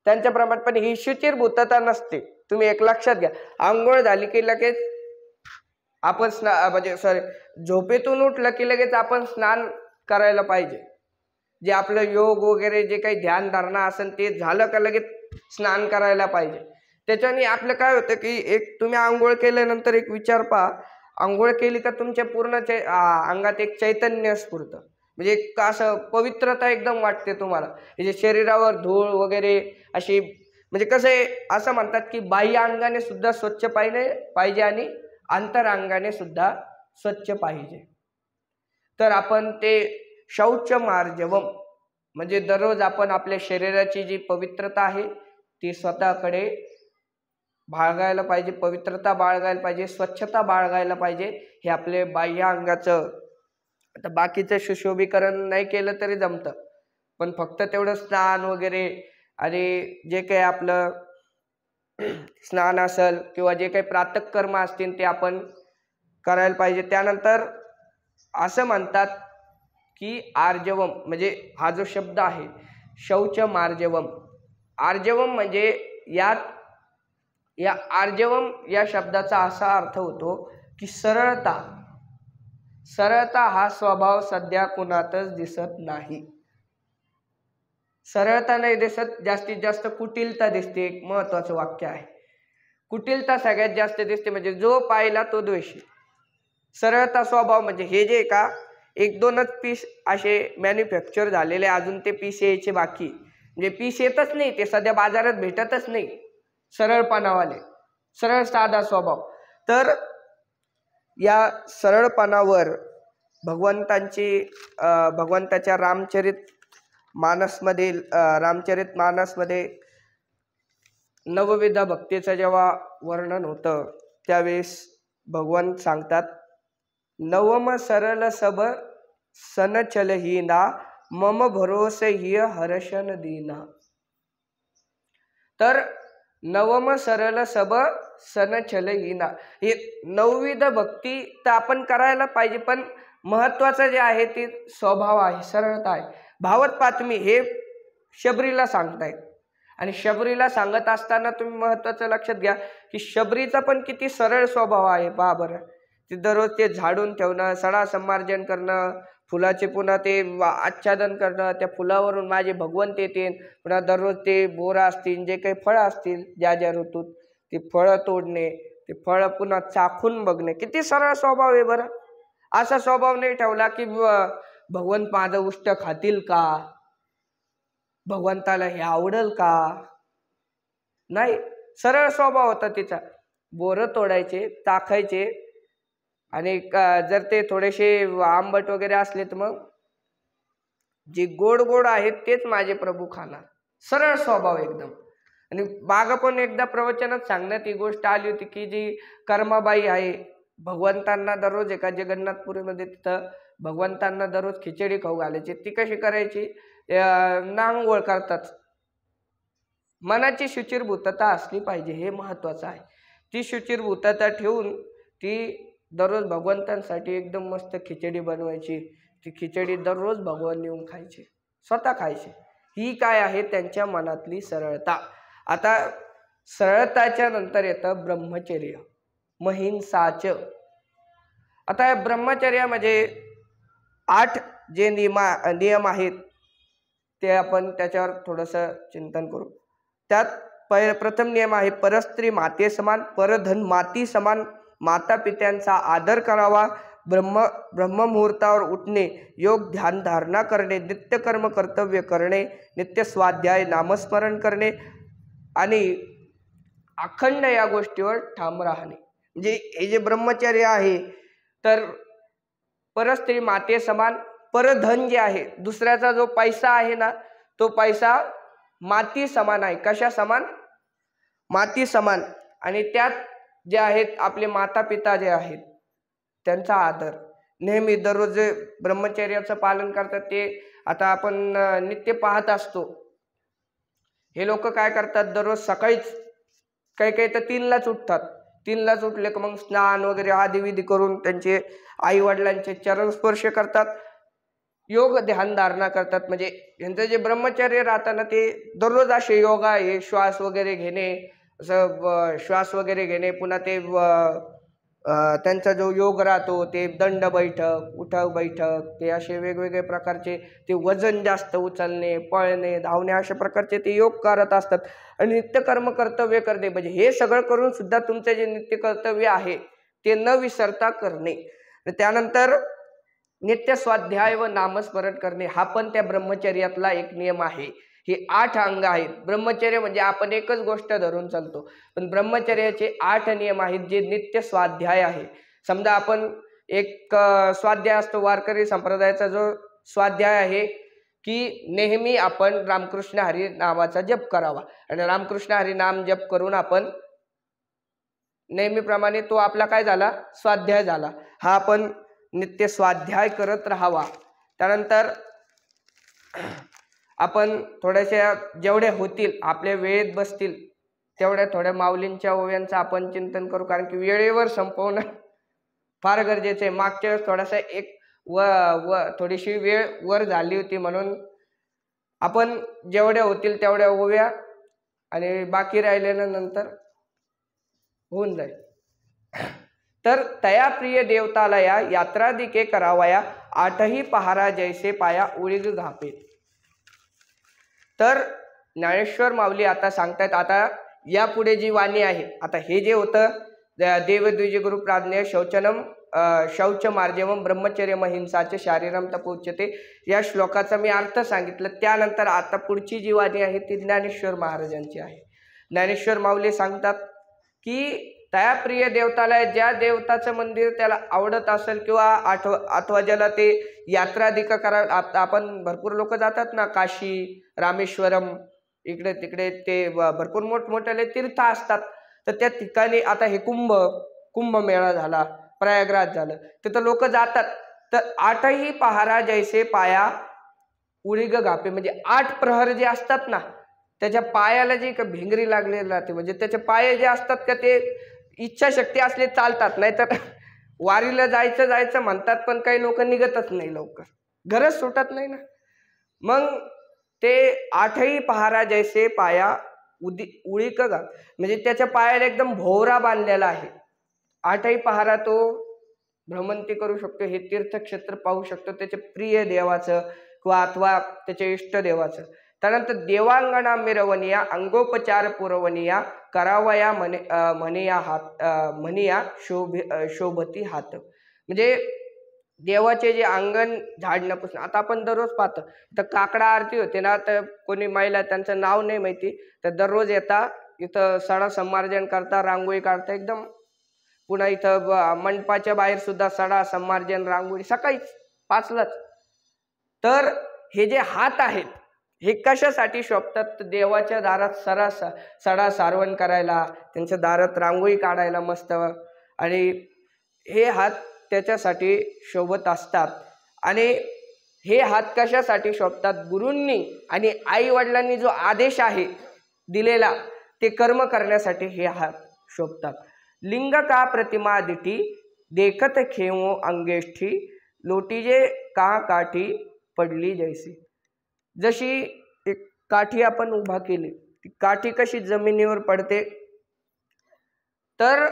त्यांच्याप्रमाणे. पण ही शुचिर्भूतता नसते. तुम्ही एक लक्षात घ्या, आंघोळ झाली की लगेच आपण झोपेतून उठलं की लगेच आपण स्नान करायला पाहिजे. जे आपलं योग वगैरे जे काही ध्यान धारणा असेल ते झालं का लगेच स्नान करायला पाहिजे. त्याच्याने आपलं काय होतं की एक तुम्ही आंघोळ केल्यानंतर एक विचार पहा, आंघोळ केली का तुमच्या पूर्ण अंगात एक चैतन्य स्फुरतं. म्हणजे एक असं पवित्रता एकदम वाटते तुम्हाला. म्हणजे शरीरावर धूळ वगैरे अशी, म्हणजे कसं आहे, असं म्हणतात की बाह्य अंगाने सुद्धा स्वच्छ पाहिजे आणि अंतरांगाने सुद्धा स्वच्छ पाहिजे. तर आपण ते शौच मार्जवम म्हणजे दररोज आपण आपल्या शरीराची जी पवित्रता आहे ती स्वतःकडे बाळगायला पाहिजे, पवित्रता बाळगायला पाहिजे, स्वच्छता बाळगायला पाहिजे. हे आपले बाह्य अंगाचं, आता बाकीचं सुशोभीकरण नाही केलं तरी जमतं, पण फक्त तेवढं स्नान वगैरे आणि जे काही आपलं स्नान असेल किंवा जे काही प्रातःकर्म असतील ते आपण करायला पाहिजे. त्यानंतर असं म्हणतात की आर्जवम म्हणजे हा जो शब्द आहे शौच मार्जवम, आर्जवम म्हणजे या आर्जवम या शब्दाचा असा अर्थ होतो की सरळता हा स्वभाव सध्या कुणातच दिसत नाही. सरळता नाही दिसत, जास्तीत जास्त कुटिलता दिसते. एक महत्वाचं वाक्य आहे, कुटिलता सगळ्यात जास्त दिसते. म्हणजे जो पाहिला तो द्वेषी. सरळता स्वभाव म्हणजे हे जे का 1-2च पीस असे मॅन्युफॅक्चर झालेले, अजून ते पीस यायचे बाकी. म्हणजे पीस येतच नाही, ते सध्या बाजारात भेटतच नाही. सरळपणावाले, सरळ साधा स्वभाव. तर या सरळपणावर भगवंताच्या रामचरित मानसमध्ये नवविध भक्तीचं जेव्हा वर्णन होतं त्यावेळेस भगवंत सांगतात, नवम सरल सब सन चलहीना मम भरोसे हिय हर्षन दीना. तर नवम सरल सब सन चलहीना, हे 9विध भक्ती तर आपण करायला पाहिजे, पण महत्वाचं जे आहे ते स्वभाव आहे, सरळता आहे. भावत पातमी हे शबरीला सांगतायत. आणि शबरीला सांगत असताना तुम्ही महत्वाचं लक्षात घ्या की शबरीचा पण किती सरळ स्वभाव आहे. पहा बरं, ते दररोज ते झाडून ठेवणं, सडा संमार्जन करणं, फुलाचे पुन्हा ते आच्छादन करणं, त्या फुलावरून माझे भगवंत येतील, पुन्हा दररोज ते बोरं असतील, जे काही फळं असतील ज्या ज्या ऋतूत ते फळं तोडणे, ते फळं पुन्हा चाखून बघणे, किती सरळ स्वभाव आहे बरं. असा स्वभाव नाही ठेवला की भगवंत माझं उष्ट खातील का, भगवंताला हे आवडेल का, नाही. सरळ स्वभाव होता तिचा. बोरं तोडायचे, चाखायचे, आणि जर ते थोडेसे आंबट वगैरे असले तर मग जे गोड गोड आहेत तेच माझे प्रभू खाणार. सरळ स्वभाव एकदम. आणि मागं पण एकदा प्रवचनात सांगण्यात ही गोष्ट आली होती की जी कर्माबाई आहे, भगवंतांना दररोज एका जगन्नाथपुरीमध्ये तिथं भगवंतांना दररोज खिचडी खाऊ घालायची. ती कशी करायची, नांगोळ करतात. मनाची शुचिर्भूतता असली पाहिजे, हे महत्वाचं आहे. ती शुचिर्भूतता ठेवून ती दररोज भगवंतांसाठी एकदम मस्त खिचडी बनवायची. ती खिचडी दररोज भगवान येऊन खायचे, स्वतः खायचे. ही काय आहे, त्यांच्या मनातली सरळता. आता सरळताच्या नंतर येतं ब्रह्मचर्य, महिंसाच. आता या ब्रह्मचर्यामध्ये 8 जे नियम आहेत ते आपण त्याच्यावर थोडंसं चिंतन करू। त्यात प्रथम नियम आहे परस्त्री माते समान, परधन माती समान, माता पित्यांचा आदर करावा, ब्रह्ममुहूर्तावर उठणे, योग ध्यान धारणा करणे, नित्यकर्म कर्तव्य करणे, नित्य स्वाध्याय नामस्मरण करणे आणि अखंड या गोष्टीवर ठाम राहणे। म्हणजे हे जे ब्रह्मचर्य आहे तर परस्त्री माते समान, परधन जे आहे दुसऱ्याचा जो पैसा आहे ना तो पैसा माती समान आहे। कशा समान? माती समान। आणि त्यात जे आहेत आपले माता पिता जे आहेत त्यांचा आदर, नेहमी दररोज जे ब्रह्मचर्याचं पालन करतात ते आता आपण नित्य पाहत असतो। हे लोक काय करतात, दररोज सकाळीच काही काही तर 3लाच उठतात। 3लाच उठले की मग स्नान वगैरे आदिविधी करून त्यांचे आई वडिलांचे चरण स्पर्श करतात, योग ध्यान धारणा करतात। म्हणजे यांचं जे ब्रह्मचर्य राहतं ना ते दररोज असे योगा, हे श्वास वगैरे घेणे, असं श्वास वगैरे घेणे, पुन्हा ते त्यांचा जो योग राहतो ते दंड बैठक, उठक बैठक, ते असे वेगवेगळे प्रकारचे ते वजन जास्त उचलणे, पळणे, धावणे अशा प्रकारचे ते योग करत असतात। आणि नित्यकर्म कर्तव्य करणे म्हणजे हे सगळं करून सुद्धा तुमचं जे नित्य कर्तव्य आहे ते न विसरता करणे। त्यानंतर नित्य स्वाध्याय व नामस्मरण करणे हा पण त्या ब्रह्मचर्यातला एक नियम आहे। हे 8 अंग आहेत। ब्रह्मचर्य म्हणजे आपण एकच गोष्ट धरून चालतो, पण ब्रह्मचर्याचे 8 नियम आहेत जे नित्य स्वाध्याय आहे। समजा आपण एक स्वाध्याय असतो, वारकरी संप्रदायाचा जो स्वाध्याय आहे की नेहमी आपण रामकृष्ण हरी नावाचा जप करावा, आणि रामकृष्ण हरी नाम जप करून आपण नेहमीप्रमाणे तो आपला काय झाला, स्वाध्याय झाला। हा आपण नित्य स्वाध्याय करत राहावा। त्यानंतर आपण थोड्याशा जेवढ्या होतील आपल्या वेळेत बसतील तेवढ्या थोड्या माऊलींच्या ओव्यांचं आपण चिंतन करू, कारण की वेळेवर संपवणं फार गरजेचं आहे। मागच्या वेळेस थोडासा एक थोडीशी वेळ वर झाली होती, म्हणून आपण जेवढ्या होतील तेवढ्या ओव्या आणि बाकी राहिलेल्या नंतर होऊन जाईल। तर तया प्रिय देवतालया यात्रादिके करावया, 8ही पहारा जैसे पाया उळीग घापे। तर ज्ञानेश्वर माऊली आता सांगतायत, आता यापुढे जी वाणी आहे, आता हे जे होतं देवद्विज गुरु प्राज्ञ शौचनम शौच मार्जवम ब्रह्मचर्य महिंसाचे शारीरम तपोच्यते, या श्लोकाचा मी अर्थ सांगितलं। त्यानंतर आता पुढची जी वाणी आहे ती ज्ञानेश्वर महाराजांची आहे। ज्ञानेश्वर माऊली सांगतात की त्या प्रिय देवताला, ज्या देवताचं मंदिर त्याला आवडत असेल किंवा अथवा ज्याला ते यात्राधिक करा, आपण भरपूर लोक जातात ना काशी, रामेश्वरम, इकडे तिकडे ते भरपूर मोठमोठे तीर्थ असतात। तर त्या ठिकाणी आता हे कुंभमेळा झाला, प्रयागराज झालं, तिथं लोक जातात। तर 8ही पहारा जैसे पाया उळीग घापे, म्हणजे 8 प्रहर जे असतात ना त्याच्या पायाला जी भिंगरी लागलेली राहते, म्हणजे त्याचे पाय जे असतात का ते इच्छाशक्ती असले चालतात, नाहीतर वारीला जायचं म्हणतात पण काही लोक निघतच नाही लवकर, गरज सुटत नाही ना। मग ते 8ही पहारा जैसे पाया उळीक घाप, म्हणजे त्याच्या पायाला एकदम भोवरा बांधलेला आहे। 8ही पहारा तो भ्रमंती करू शकतो, हे तीर्थक्षेत्र पाहू शकतो, त्याचे प्रिय देवाचं किंवा अथवा त्याच्या इष्ट देवाचं। त्यानंतर देवांगणा मिरवनिया अंगोपचार पुरवनिया, करावया म्हणिया शोभती हात, म्हणजे देवाचे जे अंगण झाडणं पुसणं। आता आपण दररोज पाहतो तर काकडा आरती होते ना, तर कोणी महिला, त्यांचं नाव नाही माहिती, तर दररोज येता इथं सडा संमार्जन करता, रांगोळी काढता एकदम, पुन्हा इथं मंडपाच्या बाहेर सुद्धा सडा संमार्जन रांगोळी सकाळीच 5लाच। तर हे जे हात आहेत हे कशासाठी शोभतात, देवाच्या दारात सडा सारवण करायला, त्यांच्या दारात रांगोळी काढायला मस्त, आणि हे हात त्याच्यासाठी शोभत असतात। आणि हे हात कशासाठी शोभतात, गुरूंनी आणि आई वडिलांनी जो आदेश आहे दिलेला ते कर्म करण्यासाठी हे हात शोभतात। लिंग का प्रतिमा दिठी देखत खेवो अंगेष्ठी, लोटीजे का काठी पडली जैसी, जशी एक काठी आपण उभा केली, ती काठी कशी जमिनीवर पडते, तर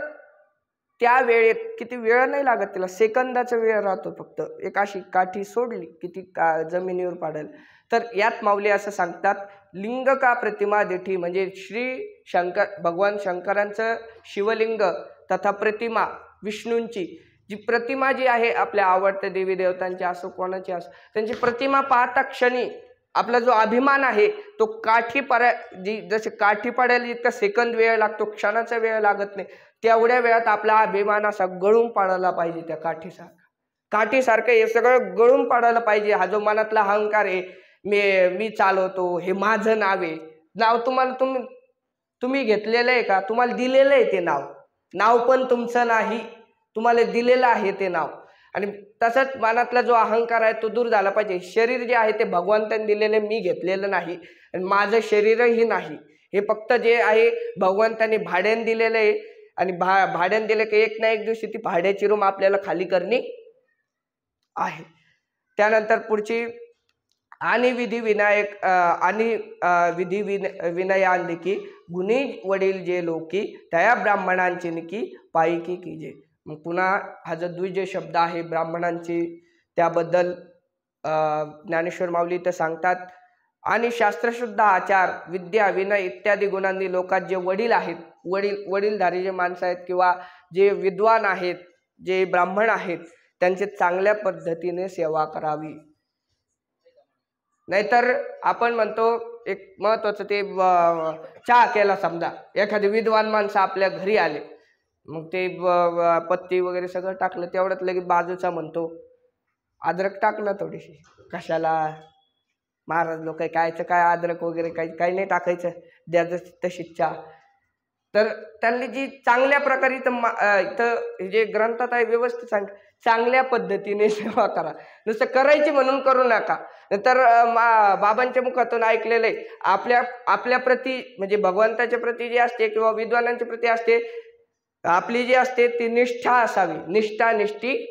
त्या वेळेत किती वेळ नाही लागत, त्याला सेकंदाचा वेळ राहतो, फक्त एक अशी काठी सोडली की ती जमिनीवर पाडेल. तर यात माऊली असं सांगतात, लिंग का प्रतिमा देठी, म्हणजे भगवान शंकरांचं शिवलिंग तथा प्रतिमा विष्णूंची जी प्रतिमा जी आहे, आपल्या आवडत्या देवी देवतांची असो कोणाची असो, त्यांची प्रतिमा पाहता क्षणी आपला जो अभिमान आहे तो जसे काठी पडायला जितका सेकंद वेळ लागतो, क्षणाचा वेळ लागत नाही, तेवढ्या वेळात आपला अभिमान असा गळून पाडायला पाहिजे. त्या काठीसारखं हे सगळं गळून पाडायला पाहिजे. हा जो मनातला अहंकार आहे, मी चालवतो, हे माझं नाव आहे, नाव तुम्ही घेतलेलं आहे का? तुम्हाला दिलेलं आहे ते नाव पण तुमचं नाही, तुम्हाला दिलेलं आहे ते नाव. आणि तसंच मनातला जो अहंकार आहे तो दूर झाला पाहिजे. शरीर जे आहे ते भगवंतांनी दिलेले, मी घेतलेलं नाही आणि माझं शरीरही नाही, हे फक्त जे आहे भगवंतांनी भाड्याने दिलेलं आहे. आणि भाड्याने दिले की एक ना एक दिवशी ती भाड्याची रूम आपल्याला खाली करणे आहे. त्यानंतर पुढची आणि विधी विनयांदिकी गुणी वडील जे लोकी त्या ब्राह्मणांची निकी पायकी कीजे. मग पुन्हा हा जो द्विज शब्द आहे ब्राह्मणांची, त्याबद्दल ज्ञानेश्वर माऊली तर सांगतात, आणि शास्त्रशुद्ध आचार विद्या विनय इत्यादी गुणांनी लोकात जे वडील आहेत, वडीलधारी जे माणसं आहेत किंवा जे विद्वान आहेत, जे ब्राह्मण आहेत, त्यांची चांगल्या पद्धतीने सेवा करावी. नाहीतर आपण म्हणतो एक महत्वाचं ते चहा केला, समजा एखादी विद्वान माणसं आपल्या घरी आले, मग ते पत्ती वगैरे सगळं टाकलं, तेवढ्यात लगेच बाजूचा म्हणतो अद्रक टाकलं थोडीशी, कशाला महाराज लोक कायचं काय अद्रक वगैरे काही नाही टाकायचं, द्यायचं तशीच चहा. तर त्यांनी जी चांगल्या प्रकारे इथं जे ग्रंथात आहे व्यवस्थित सांग, चांगल्या पद्धतीने सेवा करा, नुसतं करायची म्हणून करू नका. नंतर बाबांच्या मुखातून ऐकलेलं आहे, आपल्या प्रती म्हणजे भगवंताच्या प्रती जी असते किंवा विद्वानांच्या प्रती असते, आपली जी असते ती निष्ठा असावी. निष्ठी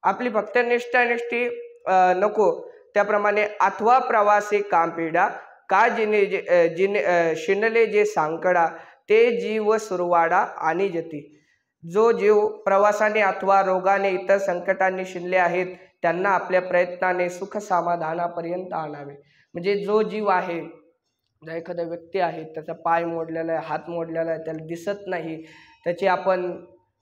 आपली फक्त निष्ठी नको. त्याप्रमाणे अथवा प्रवासी कामपिडा का जिने शिनले जे सांकडा ते जीव सुरवाडा आणि जती. जो जीव प्रवासाने अथवा रोगाने इतर संकटांनी शिनले आहेत त्यांना आपल्या प्रयत्नाने सुख समाधानापर्यंत आणावे. म्हणजे जो जीव आहे, जर एखादा व्यक्ती आहे त्याचा पाय मोडलेला आहे, हात मोडलेला आहे, त्याला दिसत नाही, त्याची आपण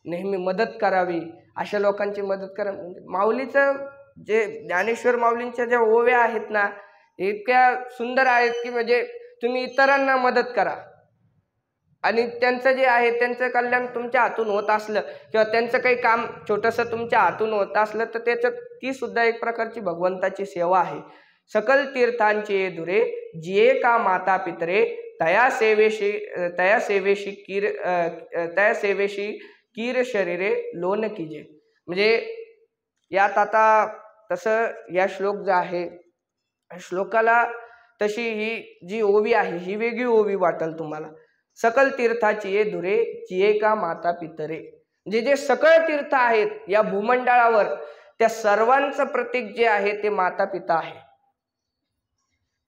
नेहमी मदत करावी, अशा लोकांची मदत करा. माऊलीचं जे ज्ञानेश्वर माऊलींच्या ज्या ओव्या आहेत ना, इतक्या सुंदर आहेत की म्हणजे तुम्ही इतरांना मदत करा आणि त्यांचं जे आहे त्यांचं कल्याण तुमच्या हातून होत असलं किंवा त्यांचं काही काम छोटंसं तुमच्या हातून होत असलं तर त्याच्यात ती सुद्धा एक प्रकारची भगवंताची सेवा आहे. सकल तीर्थांचे धुरे जिये का माता पितरे तया सेवेशी कीर शरीरे लोन कीजे. म्हणजे यात आता तसं या श्लोक जो आहे, श्लोकाला तशी ही जी ओवी आहे ही वेगळी ओवी वाटेल तुम्हाला. सकल तीर्थाची ये धुरे जिये का माता पितरे, म्हणजे जे सकळ तीर्थ आहेत या भूमंडळावर त्या सर्वांचं प्रतीक जे आहे ते माता पिता आहे.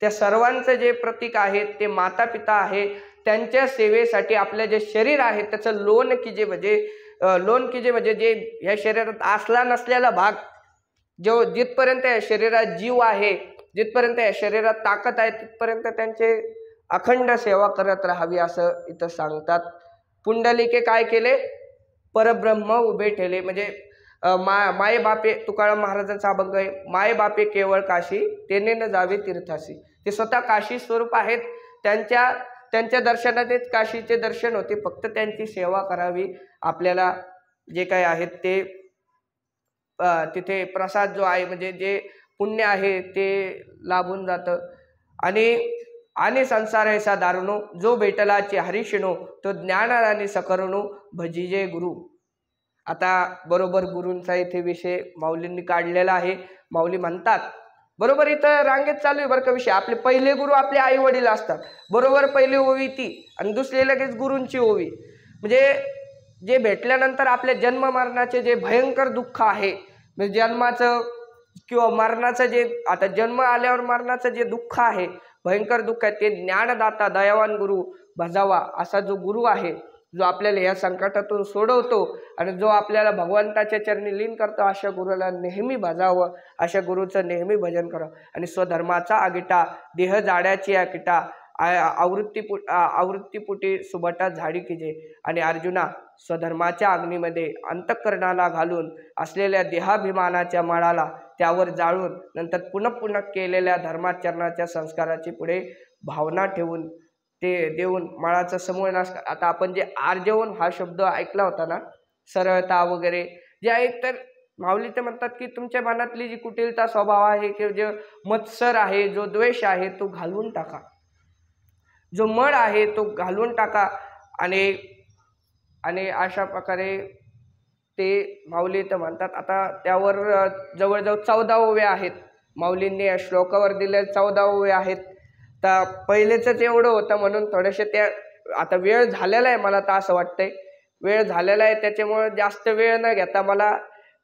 त्या सर्वांचं जे प्रतीक आहे ते माता पिता आहे. त्यांच्या सेवेसाठी आपलं जे शरीर आहे त्याचं लोन कीजे म्हणजे जे ह्या शरीरात असला नसलेला भाग, जो जिथपर्यंत या शरीरात जीव आहे, जिथपर्यंत या शरीरात ताकद आहे, तिथपर्यंत त्यांचे अखंड सेवा करत राहावी असं इथं सांगतात. पुंडलिके काय केले, परब्रह्म उभे ठेवले. म्हणजे माये बापे, तुकाराम महाराजांचा अभंग आहे, माये बापे केवळ काशी तेने न जावे तीर्थासी. ते स्वतः काशी स्वरूप आहेत, त्यांच्या दर्शनानेच काशीचे दर्शन होते. फक्त त्यांची सेवा करावी. आपल्याला जे काही आहेत ते तिथे प्रसाद जो आहे म्हणजे जे पुण्य आहे ते लाभून जातं. आणि संसार ऐसा दारुणो जो भेटलाचे हरिशिणो तो ज्ञानाने सकरुणो भजिजे गुरु. आता बरोबर गुरूंचा इथे विषय माऊलींनी काढलेला आहे. माऊली म्हणतात बरोबर इथं रांगेत चालू आहे बरं का विषय. आपले पहिले गुरु आपले आई वडील असतात, बरोबर पहिली ओवी ती आणि दुसरी लगेच गुरूंची ओवी. म्हणजे जे भेटल्यानंतर आपल्या जन्म मरणाचे जे भयंकर दुःख आहे, म्हणजे जन्माचं किंवा मरणाचं जे आता जन्म आल्यावर मरणाचं जे दुःख आहे, भयंकर दुःख आहे, ते ज्ञानदाता दयावान गुरु भजावा असा जो गुरु आहे जो आपल्याला या संकटातून सोडवतो आणि जो आपल्याला भगवंताच्या चरणी लीन करतो, अशा गुरुला नेहमी भजावं, अशा गुरुचं नेहमी भजन करावं. आणि स्वधर्माचा आगिटा देह जाड्याची अकिटा आवृत्तीपुटी सुबटा झाडी किजे. आणि अर्जुना, स्वधर्माच्या अग्नीमध्ये अंतःकरणाला घालून असलेल्या देहाभिमानाच्या मळाला त्यावर जाळून नंतर पुन्हा पुन्हा केलेल्या धर्माचरणाच्या संस्काराची पुढे भावना ठेवून ते देऊन मळाचा समूळ नाश. आता आपण जे आर्जवून हा शब्द ऐकला होता ना, सरळता वगैरे जे आहे, तर माऊली ते म्हणतात की तुमच्या मनातली जी कुटिलता स्वभाव आहे किंवा जे मत्सर आहे, जो द्वेष आहे, तो घालवून टाका, जो मळ आहे तो घालवून टाका. आणि अशा प्रकारे ते माऊली तर म्हणतात. आता त्यावर जवळजवळ 14 ओव्या आहेत, माऊलींनी या श्लोकावर दिले 14 ओव्या आहेत. तर पहिलेच एवढं होतं म्हणून थोडेसे त्या, आता वेळ झालेला आहे, मला तर असं वाटतंय वेळ झालेला आहे, त्याच्यामुळे जास्त वेळ न घेता मला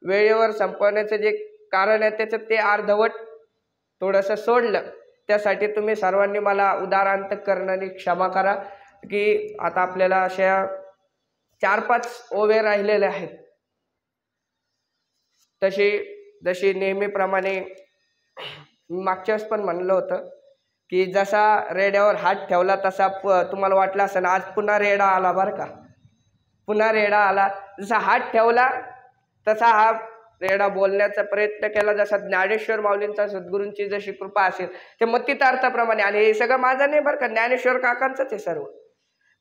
वेळेवर संपवण्याचं जे कारण आहे त्याच्यात ते अर्धवट थोडंसं सोडलं. त्यासाठी तुम्ही सर्वांनी मला उदार अंतःकरणाने क्षमा करा की आता आपल्याला अशा 4-5 ओव्या राहिलेल्या आहेत. जशी नेहमीप्रमाणे मागच्या वेळेस पण म्हणलं होतं की जसा रेड्यावर हात ठेवला तसा तुम्हाला वाटलं असं ना, आज पुन्हा रेडा आला बरं का, पुन्हा रेडा आला. जसा हात ठेवला तसा हा रेडा बोलण्याचा प्रयत्न केला, जसा ज्ञानेश्वर माऊलींचा सद्गुरूंची जशी कृपा असेल ते मतितार्थाप्रमाणे. आणि हे सगळं माझं नाही बरं का, ज्ञानेश्वर काकांचंच आहे सर्व.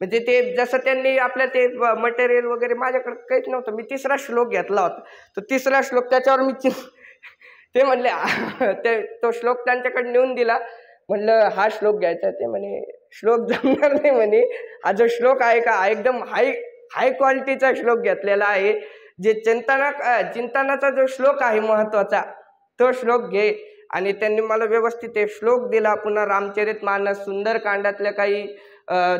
म्हणजे ते जसं त्यांनी आपल्या ते मटेरियल वगैरे माझ्याकडे काहीच नव्हतं, मी 3रा श्लोक घेतला होता. तो 3रा श्लोक त्याच्यावर मी ते म्हणले तो श्लोक त्यांच्याकडे नेऊन दिला. म्हणलं हा श्लोक घ्यायचा, ते म्हणे श्लोक जमणार नाही म्हणे, हा जो श्लोक आहे का एकदम हाय क्वालिटीचा श्लोक घेतलेला आहे, जे चिंतनाचा जो श्लोक आहे महत्वाचा तो श्लोक घे. आणि त्यांनी मला व्यवस्थित ते श्लोक दिला. पुन्हा रामचरितमानस सुंदरकांडातल्या काही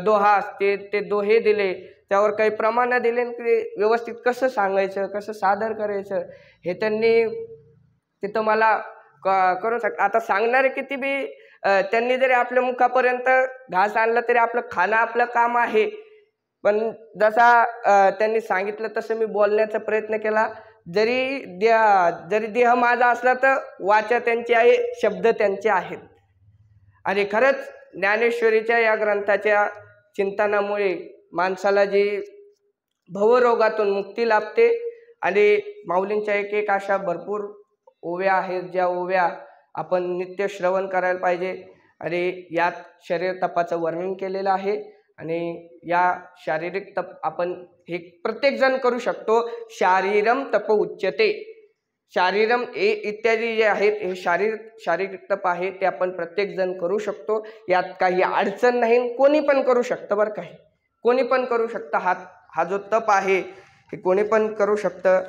दोहा असते ते दोहे दिले, त्यावर काही प्रमाण दिले, की व्यवस्थित कसं सांगायचं, कसं सादर करायचं हे त्यांनी तिथं मला करू शकता. आता सांगणारे किती बी त्यांनी जरी आपल्या मुखापर्यंत घास आणला तरी आपलं खाणं आपलं काम आहे. पण जसा त्यांनी सांगितलं तसं मी बोलण्याचा प्रयत्न केला. जरी देह माझा असला तर वाचा त्यांची आहे, शब्द त्यांचे आहेत. आणि खरंच ज्ञानेश्वरीच्या या ग्रंथाच्या चिंतनामुळे माणसाला जी भवरोगातून मुक्ती लाभते. आणि माऊलींच्या एक अशा भरपूर ओव्या आहेत, ज्या ओव्या आपण नित्य श्रवण करायला पाहिजे. आणि यात शरीर तपाचं वर्णन केलेलं आहे. आणि या शारीरिक तप आपण हे प्रत्येक जण करू शकतो. शारीरम तप उच्यते, शारीरम इत्यादी जे आहेत हे शारीरिक तप आहे, ते आपण प्रत्येक जण करू शकतो. यात काही अडचण नाही, कोणी पण करू शकतं बरं, काही कोणी पण करू शकतं. हा जो तप आहे हे कोणी पण करू शकतं.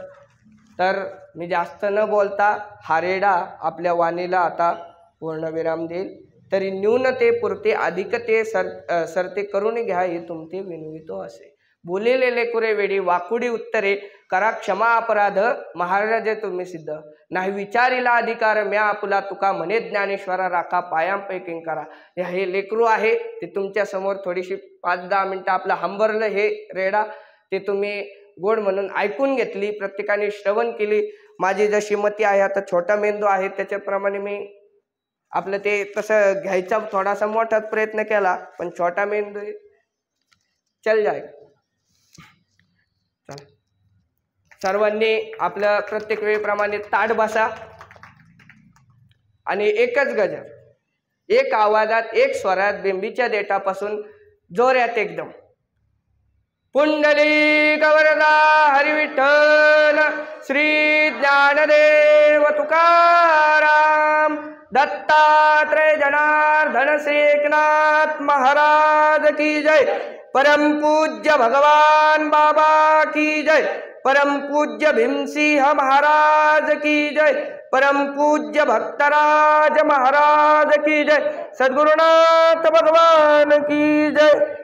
तर मी जास्त न बोलता हा रेडा आपल्या वाणीला आता पूर्णविराम देईल. तरी न्यूनते पुरते अधिकते सरते करून घ्या हे तुमते विनवितो असे. बोलेले लेकुरे वेडी वाकुडी उत्तरे करा क्षमा अपराध महाराज तुम्ही सिद्ध. नाही विचारिला अधिकार म्या आपुला तुका म्हणे ज्ञानेश्वरा राखा पायांपैकी करा. हे लेकरू आहे ते तुमच्या समोर थोडीशी 5-10 मिनिटं आपलं हंबरलं हे रेडा, ते तुम्ही गोड म्हणून ऐकून घेतली, प्रत्येकाने श्रवण केली. माझी जशी मती आहे, आता छोटा मेंदू आहे त्याच्याप्रमाणे मी आपलं ते तसं घ्यायचा थोडासा मोठाच प्रयत्न केला, पण छोटा मेंदू चल जाय. सर्वांनी आपलं प्रत्येक वेळेप्रमाणे ताट बसा आणि एकच गजर, एक आवाजात, एक स्वरात, बिंबीच्या देठापासून जोरात एकदम पुंडलिक वरदा हरी विठ्ठल श्री ज्ञानदेव तुकाराम दत्तात्रय जनार्दन श्री एकनाथ महाराज की जय. परम पूज्य भगवान बाबा की जय. परम पूज्य भीमसिंह महाराज की जय. परम पूज्य भक्तराज महाराज की जय. सद्गुरुनाथ भगवान की जय.